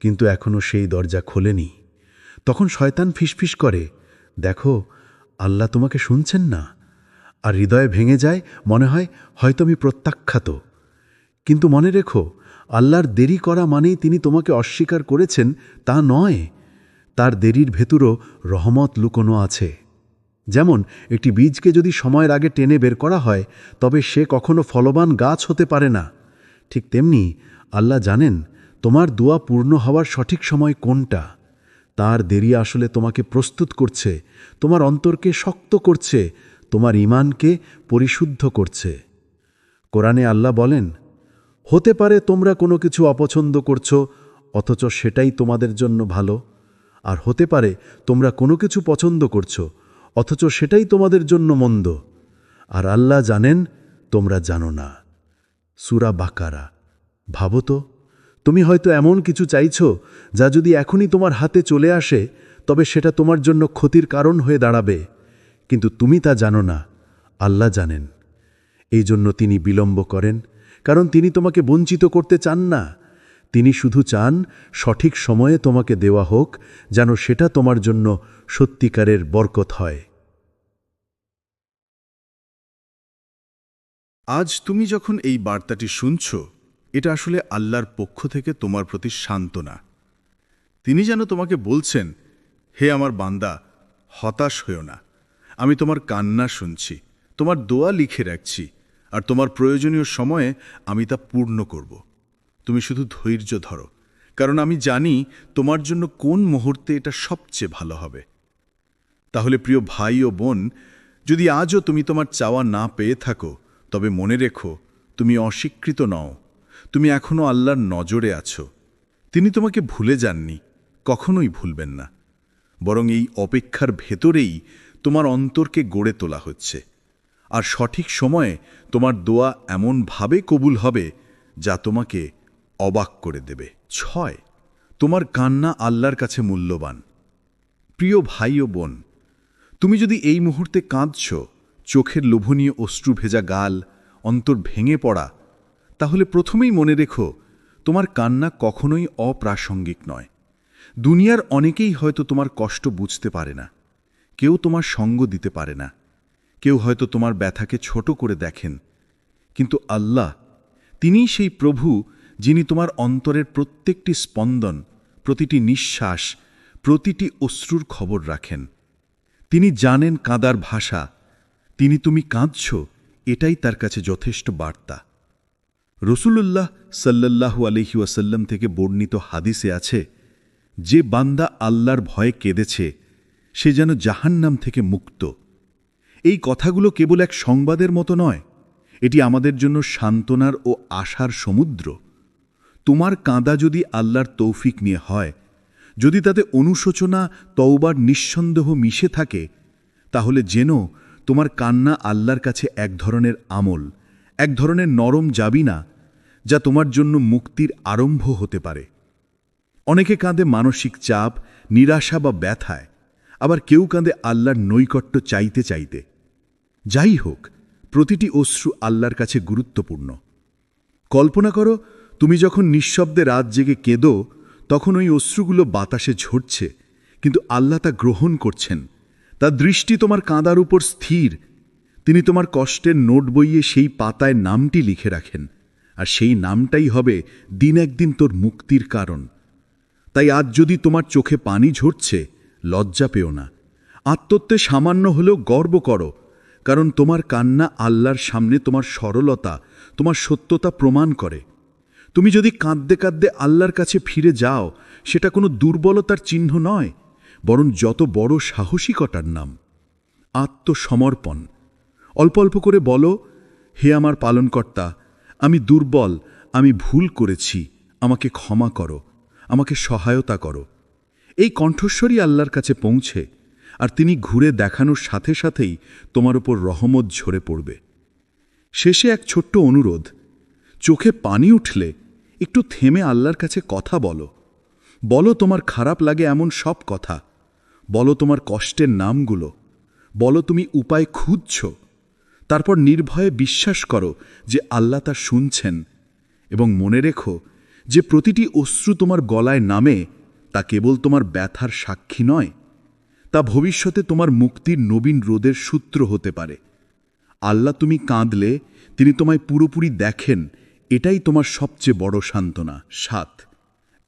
কিন্তু এখনও সেই দরজা খোলেনি। তখন শয়তান ফিসফিস করে, দেখো, আল্লাহ তোমাকে শুনছেন না। আর হৃদয়ে ভেঙে যায়, মনে হয় হয়তো আমি প্রত্যাখ্যাত। কিন্তু মনে রেখো, আল্লাহর দেরি করা মানেই তিনি তোমাকে অস্বীকার করেছেন তা নয়। তার দেরির ভেতরও রহমত লুকোনো আছে। যেমন একটি বীজকে যদি সময়ের আগে টেনে বের করা হয়, তবে সে কখনো ফলবান গাছ হতে পারে না। ঠিক তেমনি আল্লাহ জানেন তোমার দোয়া পূর্ণ হওয়ার সঠিক সময় কোনটা। তার দেরি আসলে তোমাকে প্রস্তুত করছে, তোমার অন্তরকে শক্ত করছে, তোমার ঈমানকে পরিশুদ্ধ করছে। কোরআনে আল্লাহ বলেন, হতে পারে তোমরা কোনো কিছু অপছন্দ করছো, অথচ সেটাই তোমাদের জন্য ভালো। আর হতে পারে তোমরা কোনো কিছু পছন্দ করছো, অথচ সেটাই তোমাদের জন্য মন্দ। আর আল্লাহ জানেন, তোমরা জানো না। সূরা বাকারা। ভাবো তো, তুমি হয়তো এমন কিছু চাইছো যা যদি এখনই তোমার হাতে চলে আসে, তবে সেটা তোমার জন্য ক্ষতির কারণ হয়ে দাঁড়াবে। কিন্তু তুমি তা জানো না, আল্লাহ জানেন। এই জন্য তিনি বিলম্ব করেন, কারণ তিনি তোমাকে বঞ্চিত করতে চান না। তিনি শুধু চান সঠিক সময়ে তোমাকে দেওয়া হোক, যেন সেটা তোমার জন্য সত্যিকারের বরকত হয়। আজ তুমি যখন এই বার্তাটি শুনছ, এটা আসলে আল্লাহর পক্ষ থেকে তোমার প্রতি সান্ত্বনা। তিনি যেন তোমাকে বলছেন, হে আমার বান্দা, হতাশ হয়ো না, আমি তোমার কান্না শুনছি, তোমার দোয়া লিখে রাখছি, আর তোমার প্রয়োজনীয় সময়ে আমি তা পূর্ণ করব। তুমি শুধু ধৈর্য ধরো, কারণ আমি জানি তোমার জন্য কোন মুহূর্তে এটা সবচেয়ে ভালো হবে। তাহলে প্রিয় ভাই ও বোন, যদি আজও তুমি তোমার চাওয়া না পেয়ে থাকো, তবে মনে রেখো, তুমি অস্বীকৃত নও, তুমি এখনও আল্লাহর নজরে আছো। তিনি তোমাকে ভুলে যাননি, কখনোই ভুলবেন না। বরং এই অপেক্ষার ভেতরেই তোমার অন্তরকে গড়ে তোলা হচ্ছে। আর সঠিক সময়ে তোমার দোয়া এমনভাবে কবুল হবে যা তোমাকে অবাক করে দেবে। 6. তোমার কান্না আল্লাহর কাছে মূল্যবান। প্রিয় ভাই ও বোন, তুমি যদি এই মুহূর্তে কাঁদছ, চোখের লোভনীয় অশ্রু ভেজা গাল, অন্তর ভেঙে পড়া, তাহলে প্রথমেই মনে রেখো তোমার কান্না কখনোই অপ্রাসঙ্গিক নয়। দুনিয়ার অনেকেই হয়তো তোমার কষ্ট বুঝতে পারে না, কেউ তোমার সঙ্গ দিতে পারে না, কেউ হয়তো তোমার ব্যথাকে ছোট করে দেখেন, কিন্তু আল্লাহ, তিনিই সেই প্রভু যিনি তোমার অন্তরের প্রত্যেকটি স্পন্দন, প্রতিটি নিঃশ্বাস, প্রতিটি অশ্রুর খবর রাখেন। তিনি জানেন কাঁদার ভাষা, তিনি তুমি কাঁদছ এটাই তার কাছে যথেষ্ট বার্তা। রসূলুল্লাহ সাল্লাল্লাহু আলাইহি ওয়াসাল্লাম থেকে বর্ণিত হাদিসে আছে, যে বান্দা আল্লাহর ভয়ে কেঁদেছে সে যেন জাহান্নাম থেকে মুক্ত। এই কথাগুলো কেবল এক সংবাদের মতো নয়, এটি আমাদের জন্য সান্ত্বনার ও আশার সমুদ্র। তোমার কাঁদা যদি আল্লাহর তৌফিক নিয়ে হয়, যদি তাতে অনুশোচনা, তওবার নিঃসন্দেহ মিশে থাকে, তাহলে যেন তোমার কান্না আল্লাহর কাছে এক ধরনের আমল, এক ধরনের নরম জাবিনা, যা তোমার জন্য মুক্তির আরম্ভ হতে পারে। অনেকে কাঁদে মানসিক চাপ, নিরাশা বা ব্যথায়, আবার কেউ কাঁদে আল্লাহর নৈকট্য চাইতে চাইতে। যাই হোক, প্রতিটি অশ্রু আল্লাহর কাছে গুরুত্বপূর্ণ। কল্পনা করো, তুমি যখন নিঃশব্দে রাত জেগে কেঁদো, তখন ওই অশ্রুগুলো বাতাসে ঝরছে, কিন্তু আল্লাহ তা গ্রহণ করছেন। তার দৃষ্টি তোমার কাঁদার উপর স্থির। তিনি তোমার কষ্টের নোট বইয়ে সেই পাতায় নামটি লিখে রাখেন, আর সেই নামটাই হবে দিন একদিন তোর মুক্তির কারণ। তাই আজ যদি তোমার চোখে পানি ঝরছে, লজ্জা পেও না, আত্মত্বে সামান্য হলেও গর্ব করো, কারণ তোমার কান্না আল্লাহর সামনে তোমার সরলতা, তোমার সত্যতা প্রমাণ করে। তুমি যদি কাঁদতে কাঁদতে আল্লাহর কাছে ফিরে যাও, সেটা কোনো দুর্বলতার চিহ্ন নয়, বরং যত বড় সাহসিকতার নাম, আত্মসমর্পণ। অল্প অল্প করে বলো, হে আমার পালনকর্তা, আমি দুর্বল, আমি ভুল করেছি, আমাকে ক্ষমা করো, আমাকে সহায়তা করো। এই কণ্ঠস্বরই আল্লাহর কাছে পৌঁছে, আর তিনি ঘুরে দেখানোর সাথে সাথেই তোমার উপর রহমত ঝরে পড়বে। শেষে এক ছোট্ট অনুরোধ, চোখে পানি উঠলে একটু থেমে আল্লাহর কাছে কথা বলো। বলো তোমার খারাপ লাগে এমন সব কথা, বলো তোমার কষ্টের নামগুলো, বলো তুমি উপায় খুঁজছ। তারপর নির্ভয়ে বিশ্বাস করো যে আল্লাহ তা শুনছেন, এবং মনে রেখো যে প্রতিটি অশ্রু তোমার গলায় নামে তা কেবল তোমার ব্যথার সাক্ষী নয়, তা ভবিষ্যতে তোমার মুক্তির নবীন রোদের সূত্র হতে পারে। আল্লাহ তুমি কাঁদলে তিনি তোমায় পুরোপুরি দেখেন, এটাই তোমার সবচেয়ে বড় সান্ত্বনা। 7,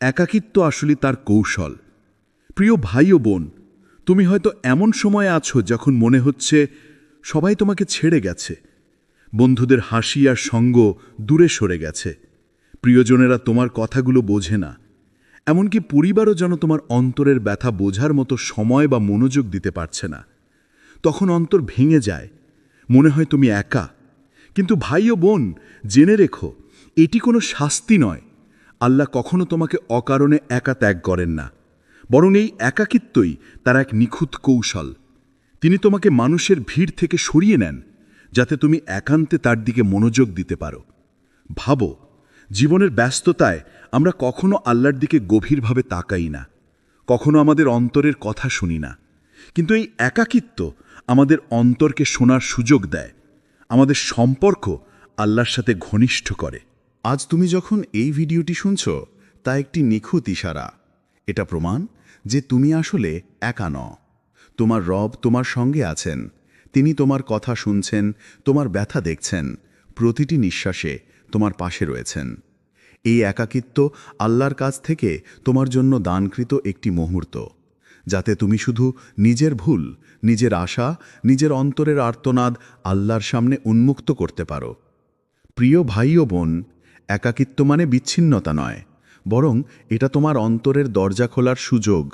একাকিত্ব আসলে তার কৌশল। প্রিয় ভাই ও বোন, তুমি হয়তো এমন সময়ে আছো যখন মনে হচ্ছে সবাই তোমাকে ছেড়ে গেছে, বন্ধুদের হাসি আর সঙ্গ দূরে সরে গেছে, প্রিয়জনেরা তোমার কথাগুলো বোঝে না, এমনকি পরিবারও যেন তোমার অন্তরের ব্যথা বোঝার মতো সময় বা মনোযোগ দিতে পারছে না। তখন অন্তর ভেঙে যায়, মনে হয় তুমি একা। কিন্তু ভাই ও বোন, জেনে রেখো, এটি কোনো শাস্তি নয়। আল্লাহ কখনো তোমাকে অকারণে একা ত্যাগ করেন না, বরং এই একাকিত্বই তার এক নিখুঁত কৌশল। তিনি তোমাকে মানুষের ভিড় থেকে সরিয়ে নেন, যাতে তুমি একান্তে তার দিকে মনোযোগ দিতে পারো। ভাবো, জীবনের ব্যস্ততায় আমরা কখনো আল্লাহর দিকে গভীরভাবে তাকাই না, কখনো আমাদের অন্তরের কথা শুনি না, কিন্তু এই একাকিত্ব আমাদের অন্তরকে শোনার সুযোগ দেয়, আমাদের সম্পর্ক আল্লাহর সাথে ঘনিষ্ঠ করে। আজ তুমি যখন এই ভিডিওটি শুনছ, তা একটি নিখুঁত ইশারা। এটা প্রমাণ যে তুমি আসলে একা নও। তোমার রব তোমার সঙ্গে আছেন, তিনি তোমার কথা শুনছেন, তোমার ব্যথা দেখছেন, প্রতিটি নিঃশ্বাসে তোমার পাশে রয়েছেন। এই একাকিত্ব আল্লাহর কাছ থেকে তোমার জন্য দানকৃত একটি মুহূর্ত, যাতে তুমি শুধু নিজের ভুল, নিজের আশা, নিজের অন্তরের আর্তনাদ আল্লাহর সামনে উন্মুক্ত করতে পারো। প্রিয় ভাই ও বোন, একাকিত্ব মানে বিচ্ছিন্নতা নয়, বরং এটা তোমার অন্তরের দরজা খোলার সুযোগ।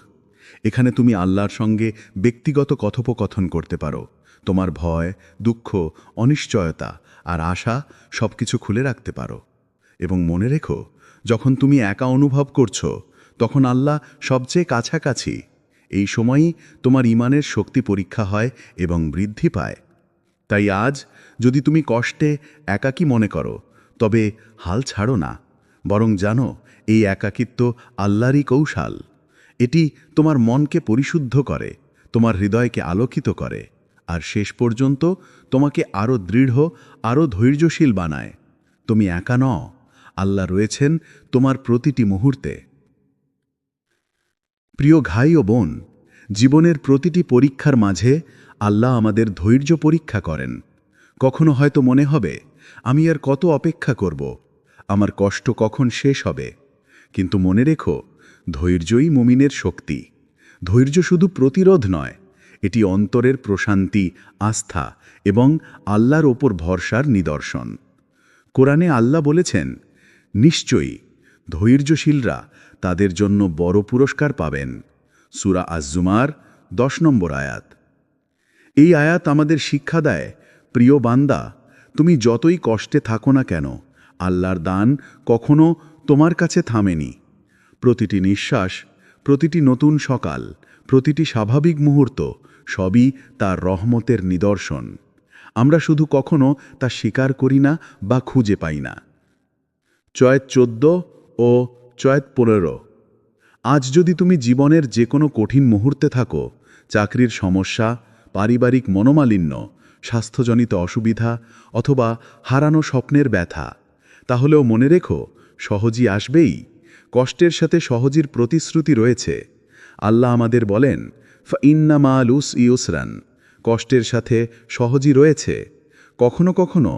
এখানে তুমি আল্লাহর সঙ্গে ব্যক্তিগত কথোপকথন করতে পারো, তোমার ভয়, দুঃখ, অনিশ্চয়তা আর আশা সবকিছু খুলে রাখতে পারো। এবং মনে রেখো, যখন তুমি একা অনুভব করছো, তখন আল্লাহ সবচেয়ে কাছাকাছি। এই সময়ই তোমার ঈমানের শক্তি পরীক্ষা হয় এবং বৃদ্ধি পায়। তাই আজ যদি তুমি কষ্টে একাকী মনে করো, তবে হাল ছাড়ো না, বরং জানো এই একাকিত্ব আল্লাহরই কৌশল। এটি তোমার মনকে পরিশুদ্ধ করে, তোমার হৃদয়কে আলোকিত করে, আর শেষ পর্যন্ত তোমাকে আরও দৃঢ় আরও ধৈর্যশীল বানায়। তুমি একা নও, আল্লাহ রয়েছেন তোমার প্রতিটি মুহূর্তে। প্রিয় ভাই ও বোন, জীবনের প্রতিটি পরীক্ষার মাঝে আল্লাহ আমাদের ধৈর্য পরীক্ষা করেন। কখনো হয়তো মনে হবে, আমি আর কত অপেক্ষা করব, আমার কষ্ট কখন শেষ হবে। কিন্তু মনে রেখো, ধৈর্যই মুমিনের শক্তি। ধৈর্য শুধু প্রতিরোধ নয়, এটি অন্তরের প্রশান্তি, আস্থা এবং আল্লাহর ওপর ভরসার নিদর্শন। কোরআনে আল্লাহ বলেছেন, নিশ্চয়ই ধৈর্যশীলরা তাদের জন্য বড় পুরস্কার পাবেন। সূরা আজ-জুমার 10 নম্বর আয়াত। এই আয়াত আমাদের শিক্ষা দেয়, প্রিয় বান্দা, তুমি যতই কষ্টে থাকো না কেন, আল্লাহর দান কখনো তোমার কাছে থামেনি। প্রতিটি নিঃশ্বাস, প্রতিটি নতুন সকাল, প্রতিটি স্বাভাবিক মুহূর্ত সবই তার রহমতের নিদর্শন। আমরা শুধু কখনো তা স্বীকার করি না বা খুঁজে পাই না। চয়েত 14 ও চয়েত 15। আজ যদি তুমি জীবনের যে কোনো কঠিন মুহূর্তে থাকো, চাকরির সমস্যা, পারিবারিক মনোমালিন্য, স্বাস্থ্যজনিত অসুবিধা অথবা হারানো স্বপ্নের ব্যথা, তাহলেও মনে রেখো, সহজই আসবেই। কষ্টের সাথে সহজির প্রতিশ্রুতি রয়েছে। আল্লাহ আমাদের বলেন, ফাইন্না মা'আল উসরি ইউসরান, কষ্টের সাথে সহজই রয়েছে। কখনো কখনো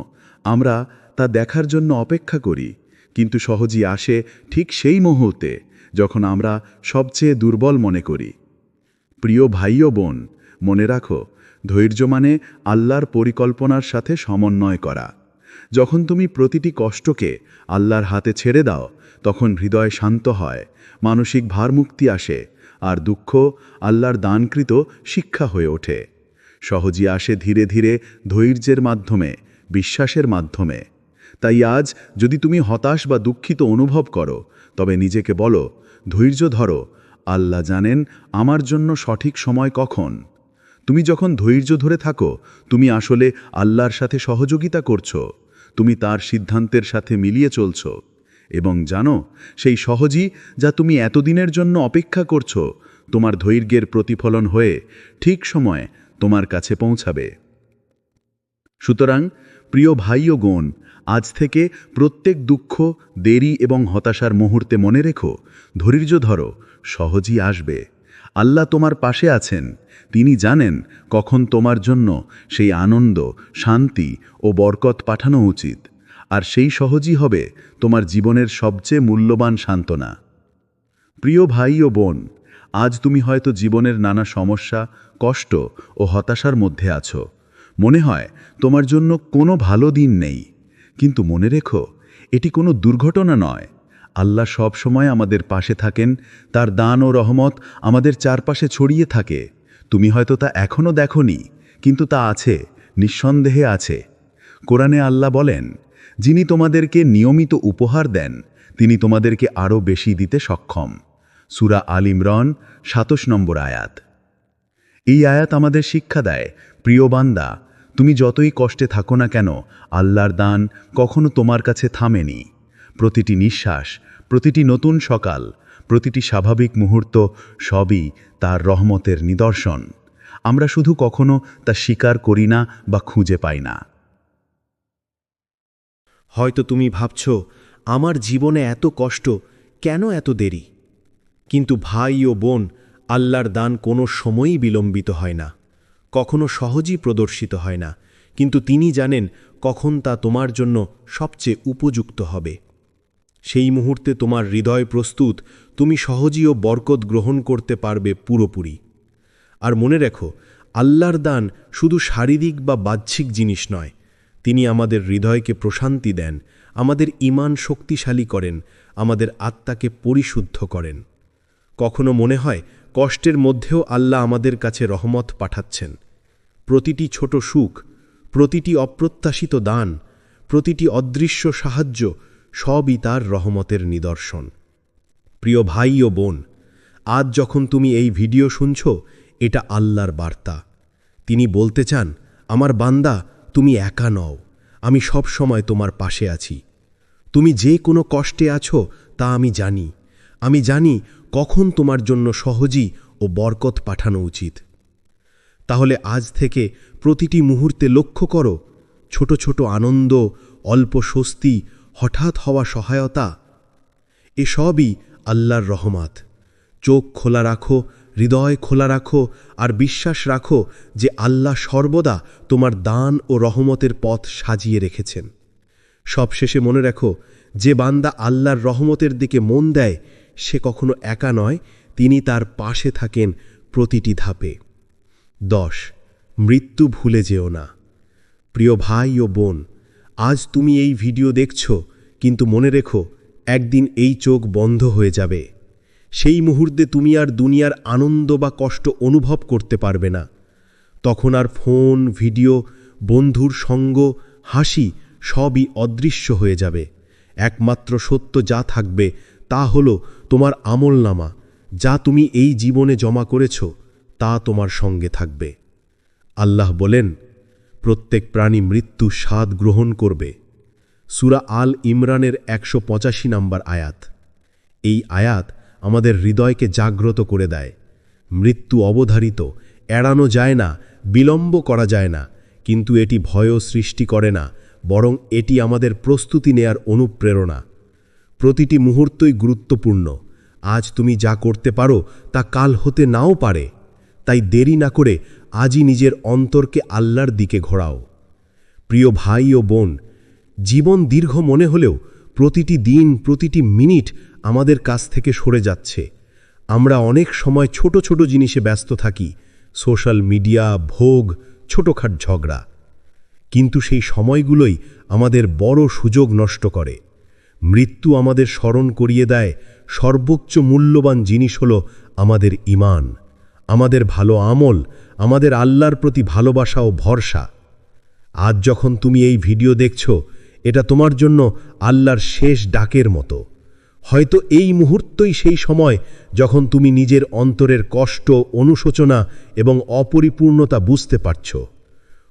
আমরা তা দেখার জন্য অপেক্ষা করি, কিন্তু সহজই আসে ঠিক সেই মুহূর্তে যখন আমরা সবচেয়ে দুর্বল মনে করি। প্রিয় ভাই ও বোন, মনে রাখো, ধৈর্য মানে আল্লাহর পরিকল্পনার সাথে সমন্বয় করা। যখন তুমি প্রতিটি কষ্টকে আল্লাহর হাতে ছেড়ে দাও, তখন হৃদয় শান্ত হয়, মানসিক ভারমুক্তি আসে, আর দুঃখ আল্লাহর দানকৃত শিক্ষা হয়ে ওঠে। সহজই আসে ধীরে ধীরে, ধৈর্যের মাধ্যমে, বিশ্বাসের মাধ্যমে। তাই আজ যদি তুমি হতাশ বা দুঃখিত অনুভব করো, তবে নিজেকে বলো, ধৈর্য ধরো, আল্লাহ জানেন আমার জন্য সঠিক সময় কখন। তুমি যখন ধৈর্য ধরে থাকো, তুমি আসলে আল্লাহর সাথে সহযোগিতা করছো, তুমি তার সিদ্ধান্তের সাথে মিলিয়ে চলছ। এবং জানো, সেই সহজই যা তুমি এতদিনের জন্য অপেক্ষা করছো, তোমার ধৈর্যের প্রতিফলন হয়ে ঠিক সময়ে তোমার কাছে পৌঁছাবে। সুতরাং প্রিয় ভাই ও বোন, আজ থেকে প্রত্যেক দুঃখ, দেরি এবং হতাশার মুহূর্তে মনে রেখো, ধৈর্য ধরো, সহজই আসবে। আল্লাহ তোমার পাশে আছেন, তিনি জানেন কখন তোমার জন্য সেই আনন্দ, শান্তি ও বরকত পাঠানো উচিত। আর সেই সহজই হবে তোমার জীবনের সবচেয়ে মূল্যবান সান্ত্বনা। প্রিয় ভাই ও বোন, আজ তুমি হয়তো জীবনের নানা সমস্যা, কষ্ট ও হতাশার মধ্যে আছো। মনে হয় তোমার জন্য কোনো ভালো দিন নেই। কিন্তু মনে রেখো, এটি কোনো দুর্ঘটনা নয়। আল্লাহ সব সময় আমাদের পাশে থাকেন, তার দান ও রহমত আমাদের চারপাশে ছড়িয়ে থাকে। তুমি হয়তো তা এখনও দেখোনি, কিন্তু তা আছে, নিঃসন্দেহে আছে। কোরআনে আল্লাহ বলেন, যিনি তোমাদেরকে নিয়মিত উপহার দেন, তিনি তোমাদেরকে আরও বেশি দিতে সক্ষম। সূরা আল ইমরান 27 নম্বর আয়াত। এই আয়াত আমাদের শিক্ষা দেয়, প্রিয় বান্দা, তুমি যতই কষ্টে থাকো না কেন, আল্লাহর দান কখনো তোমার কাছে থামেনি। প্রতিটি নিঃশ্বাস, প্রতিটি নতুন সকাল, প্রতিটি স্বাভাবিক মুহূর্ত সবই তার রহমতের নিদর্শন। আমরা শুধু কখনো তা স্বীকার করি না বা খুঁজে পাই না। হয়তো তুমি ভাবছ, আমার জীবনে এত কষ্ট, কেন এত দেরি? কিন্তু ভাই ও বোন, আল্লাহর দান কোনো সময়ই বিলম্বিত হয় না, কখনো সহজেই প্রদর্শিত হয় না, কিন্তু তিনি জানেন কখন তা তোমার জন্য সবচেয়ে উপযুক্ত হবে। সেই মুহূর্তে তোমার হৃদয় প্রস্তুত, তুমি সহজেই ও বরকত গ্রহণ করতে পারবে পুরোপুরি। আর মনে রেখো, আল্লাহর দান শুধু শারীরিক বা বাহ্যিক জিনিস নয়, তিনি আমাদের হৃদয়কে প্রশান্তি দেন, আমাদের ঈমান শক্তিশালী করেন, আমাদের আত্মাকে পরিশুদ্ধ করেন। কখনো মনে হয় কষ্টের মধ্যেও আল্লাহ আমাদের কাছে রহমত পাঠাচ্ছেন। প্রতিটি ছোট সুখ, প্রতিটি অপ্রত্যাশিত দান, প্রতিটি অদৃশ্য সাহায্য সবই তার রহমতের নিদর্শন। প্রিয় ভাই ও বোন, আজ যখন তুমি এই ভিডিও শুনছ, এটা আল্লাহর বার্তা। তিনি বলতে চান, আমার বান্দা, তুমি একা নও, আমি সব সময় তোমার পাশে আছি। তুমি যে কোনো কষ্টে আছো তা আমি জানি। আমি জানি কখন তোমার জন্য সহজই ও বরকত পাঠানো উচিত। তাহলে আজ থেকে প্রতিটি মুহূর্তে লক্ষ্য করো, ছোট ছোট আনন্দ, অল্প স্বস্তি, হঠাৎ হওয়া সহায়তা, এসবই আল্লাহর রহমত। চোখ খোলা রাখো, হৃদয় খোলা রাখো, আর বিশ্বাস রাখো যে আল্লাহ সর্বদা তোমার দান ও রহমতের পথ সাজিয়ে রেখেছেন। সবশেষে মনে রাখো, যে বান্দা আল্লাহর রহমতের দিকে মন দেয় সে কখনো একা নয়, তিনি তার পাশে থাকেন প্রতিটি ধাপে। 10. মৃত্যু ভুলে যেও না। প্রিয় ভাই ও বোন, আজ তুমি এই ভিডিও দেখছো, কিন্তু মনে রেখো একদিন এই চোখ বন্ধ হয়ে যাবে। সেই মুহূর্তে তুমি আর দুনিয়ার আনন্দ বা কষ্ট অনুভব করতে পারবে না। তখন আর ফোন, ভিডিও, বন্ধুর সঙ্গ, হাসি সবই অদৃশ্য হয়ে যাবে। একমাত্র সত্য যা থাকবে তা হলো তোমার আমলনামা। যা তুমি এই জীবনে জমা করেছ তা তোমার সঙ্গে থাকবে। আল্লাহ বলেন, প্রত্যেক প্রাণী মৃত্যু স্বাদ গ্রহণ করবে। সূরা আল ইমরানের 185 নম্বর আয়াত। এই আয়াত আমাদের হৃদয়কে জাগ্রত করে দেয়। মৃত্যু অবধারিত, এড়ানো যায় না, বিলম্ব করা যায় না, কিন্তু এটি ভয়ও সৃষ্টি করে না, বরং এটি আমাদের প্রস্তুতি নেয়ার অনুপ্রেরণা। প্রতিটি মুহূর্তই গুরুত্বপূর্ণ। আজ তুমি যা করতে পারো তা কাল হতে নাও পারে। তাই দেরি না করে আজই নিজের অন্তরকে আল্লাহর দিকে ঘোরাও। প্রিয় ভাই ও বোন, জীবন দীর্ঘ মনে হলেও প্রতিটি দিন, প্রতিটি মিনিট আমাদের কাছ থেকে সরে যাচ্ছে। আমরা অনেক সময় ছোট ছোট জিনিসে ব্যস্ত থাকি, সোশ্যাল মিডিয়া, ভোগ, ছোটখাট ঝগড়া। কিন্তু সেই সময়গুলোই আমাদের বড় সুযোগ নষ্ট করে। মৃত্যু আমাদের স্মরণ করিয়ে দেয়, সর্বোচ্চ মূল্যবান জিনিস হল আমাদের ঈমান, আমাদের ভালো আমল, আমাদের আল্লাহর প্রতি ভালোবাসা ও ভরসা। আজ যখন তুমি এই ভিডিও দেখছো, এটা তোমার জন্য আল্লাহর শেষ ডাকের মতো। হয়তো এই মুহূর্তই সেই সময় যখন তুমি নিজের অন্তরের কষ্ট, অনুশোচনা এবং অপরিপূর্ণতা বুঝতে পারছ।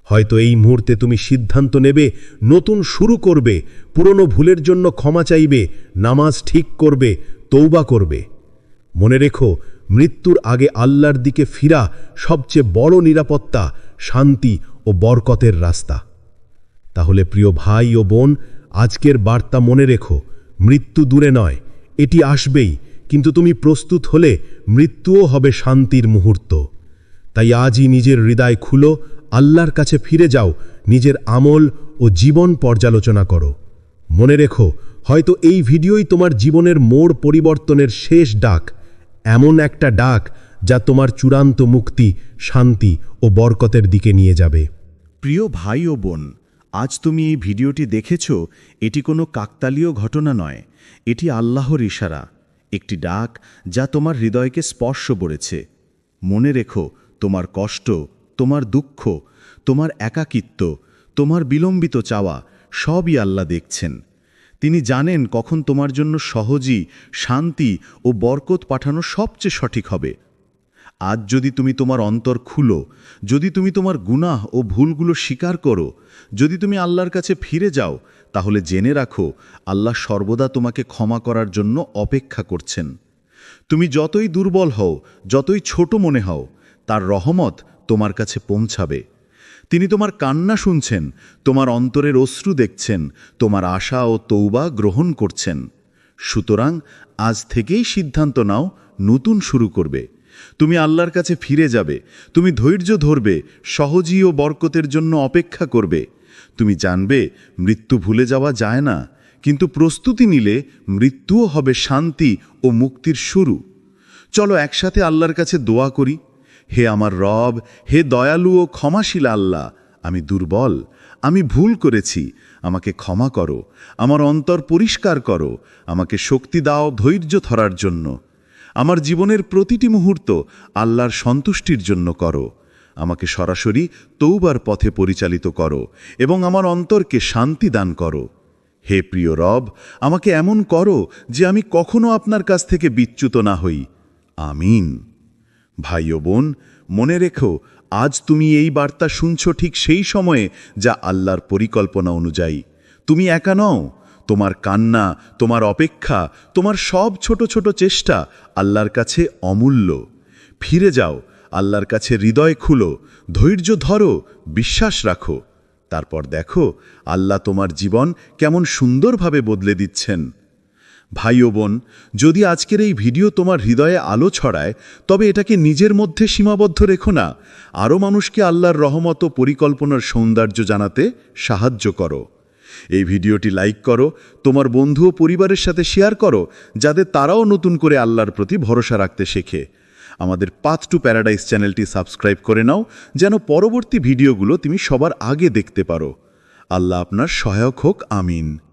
হয়তো এই মুহূর্তে তুমি সিদ্ধান্ত নেবে, নতুন শুরু করবে, পুরনো ভুলের জন্য ক্ষমা চাইবে, নামাজ ঠিক করবে, তৌবা করবে। মনে রেখো, মৃত্যুর আগে আল্লাহর দিকে ফিরা সবচেয়ে বড় নিরাপত্তা, শান্তি ও বরকতের রাস্তা। তাহলে প্রিয় ভাই ও বোন, আজকের বার্তা মনে রেখো, মৃত্যু দূরে নয়, এটি আসবেই, কিন্তু তুমি প্রস্তুত হলে মৃত্যুও হবে শান্তির মুহূর্ত। তাই আজই নিজের হৃদয় খুলো, আল্লাহর কাছে ফিরে যাও, নিজের আমল ও জীবন পর্যালোচনা করো। মনে রেখো, হয়তো এই ভিডিওই তোমার জীবনের মোড় পরিবর্তনের শেষ ডাক, এমন একটা ডাক যা তোমার চূড়ান্ত মুক্তি, শান্তি ও বরকতের দিকে নিয়ে যাবে। প্রিয় ভাই ও বোন, আজ তুমি এই ভিডিওটি দেখেছ, এটি কোনো কাকতালীয় ঘটনা নয়, এটি আল্লাহর ইশারা, একটি ডাক যা তোমার হৃদয়কে স্পর্শ করেছে। মনে রেখো, তোমার কষ্ট, তোমার দুঃখ, তোমার একাকিত্ব, তোমার বিলম্বিত চাওয়া সবই আল্লাহ দেখছেন। তিনি জানেন কখন তোমার জন্য সহজই শান্তি ও বরকত পাঠানো সবচেয়ে সঠিক হবে। আজ যদি তুমি তোমার অন্তর খুলো, যদি তুমি তোমার গুনাহ ও ভুলগুলো স্বীকার করো, যদি তুমি আল্লাহর কাছে ফিরে যাও, তাহলে জেনে রাখো আল্লাহ সর্বদা তোমাকে ক্ষমা করার জন্য অপেক্ষা করছেন। তুমি যতই দুর্বল হও, যতই ছোট মনে হও, তার রহমত তোমার কাছে পৌঁছাবে। তিনি তোমার কান্না শুনছেন, তোমার অন্তরের অশ্রু দেখছেন, তোমার আশা ও তৌবা গ্রহণ করছেন। সুতরাং আজ থেকেই সিদ্ধান্ত নাও, নতুন শুরু করবে। তুমি আল্লাহর কাছে ফিরে যাবে, তুমি ধৈর্য ধরবে, সহজী ও বরকতের জন্য অপেক্ষা করবে। তুমি জানবে মৃত্যু ভুলে যাওয়া যায় না, কিন্তু প্রস্তুতি নিলে মৃত্যুও হবে শান্তি ও মুক্তির শুরু। চলো একসাথে আল্লাহর কাছে দোয়া করি। হে আমার রব, হে দয়ালু ও ক্ষমাশীল আল্লাহ, আমি দুর্বল, আমি ভুল করেছি, আমাকে ক্ষমা করো, আমার অন্তর পরিষ্কার করো, আমাকে শক্তি দাও ধৈর্য ধরার জন্য। আমার জীবনের প্রতিটি মুহূর্ত আল্লাহর সন্তুষ্টির জন্য করো। আমাকে সরাসরি তৌবার পথে পরিচালিত করো এবং আমার অন্তরকে শান্তি দান করো। হে প্রিয় রব, আমাকে এমন করো যে আমি কখনো আপনার কাছ থেকে বিচ্যুত না হই। আমিন। ভাই ও বোন, মনে রেখো, আজ তুমি এই বার্তা শুনছ ঠিক সেই সময়ে যা আল্লাহর পরিকল্পনা অনুযায়ী। তুমি একা নও, তোমার কান্না, তোমার অপেক্ষা, তোমার সব ছোট ছোট চেষ্টা আল্লাহর কাছে অমূল্য। ফিরে যাও, আল্লাহর কাছে হৃদয় খুলো, ধৈর্য ধরো, বিশ্বাস রাখো। তারপর দেখো আল্লাহ তোমার জীবন কেমন সুন্দরভাবে বদলে দিচ্ছেন। ভাই ও বোন, যদি আজকের এই ভিডিও তোমার হৃদয়ে আলো ছড়ায়, তবে এটাকে নিজের মধ্যে সীমাবদ্ধ রেখো না। আরও মানুষকে আল্লাহর রহমত ও পরিকল্পনার সৌন্দর্য জানাতে সাহায্য করো। এই ভিডিওটি লাইক করো, তোমার বন্ধু ও পরিবারের সাথে শেয়ার করো, যাতে তারাও নতুন করে আল্লাহর প্রতি ভরসা রাখতে শেখে। আমাদের পাথ টু প্যারাডাইস চ্যানেলটি সাবস্ক্রাইব করে নাও, যেন পরবর্তী ভিডিওগুলো তুমি সবার আগে দেখতে পারো। আল্লাহ আপনার সহায়ক হোক। আমিন।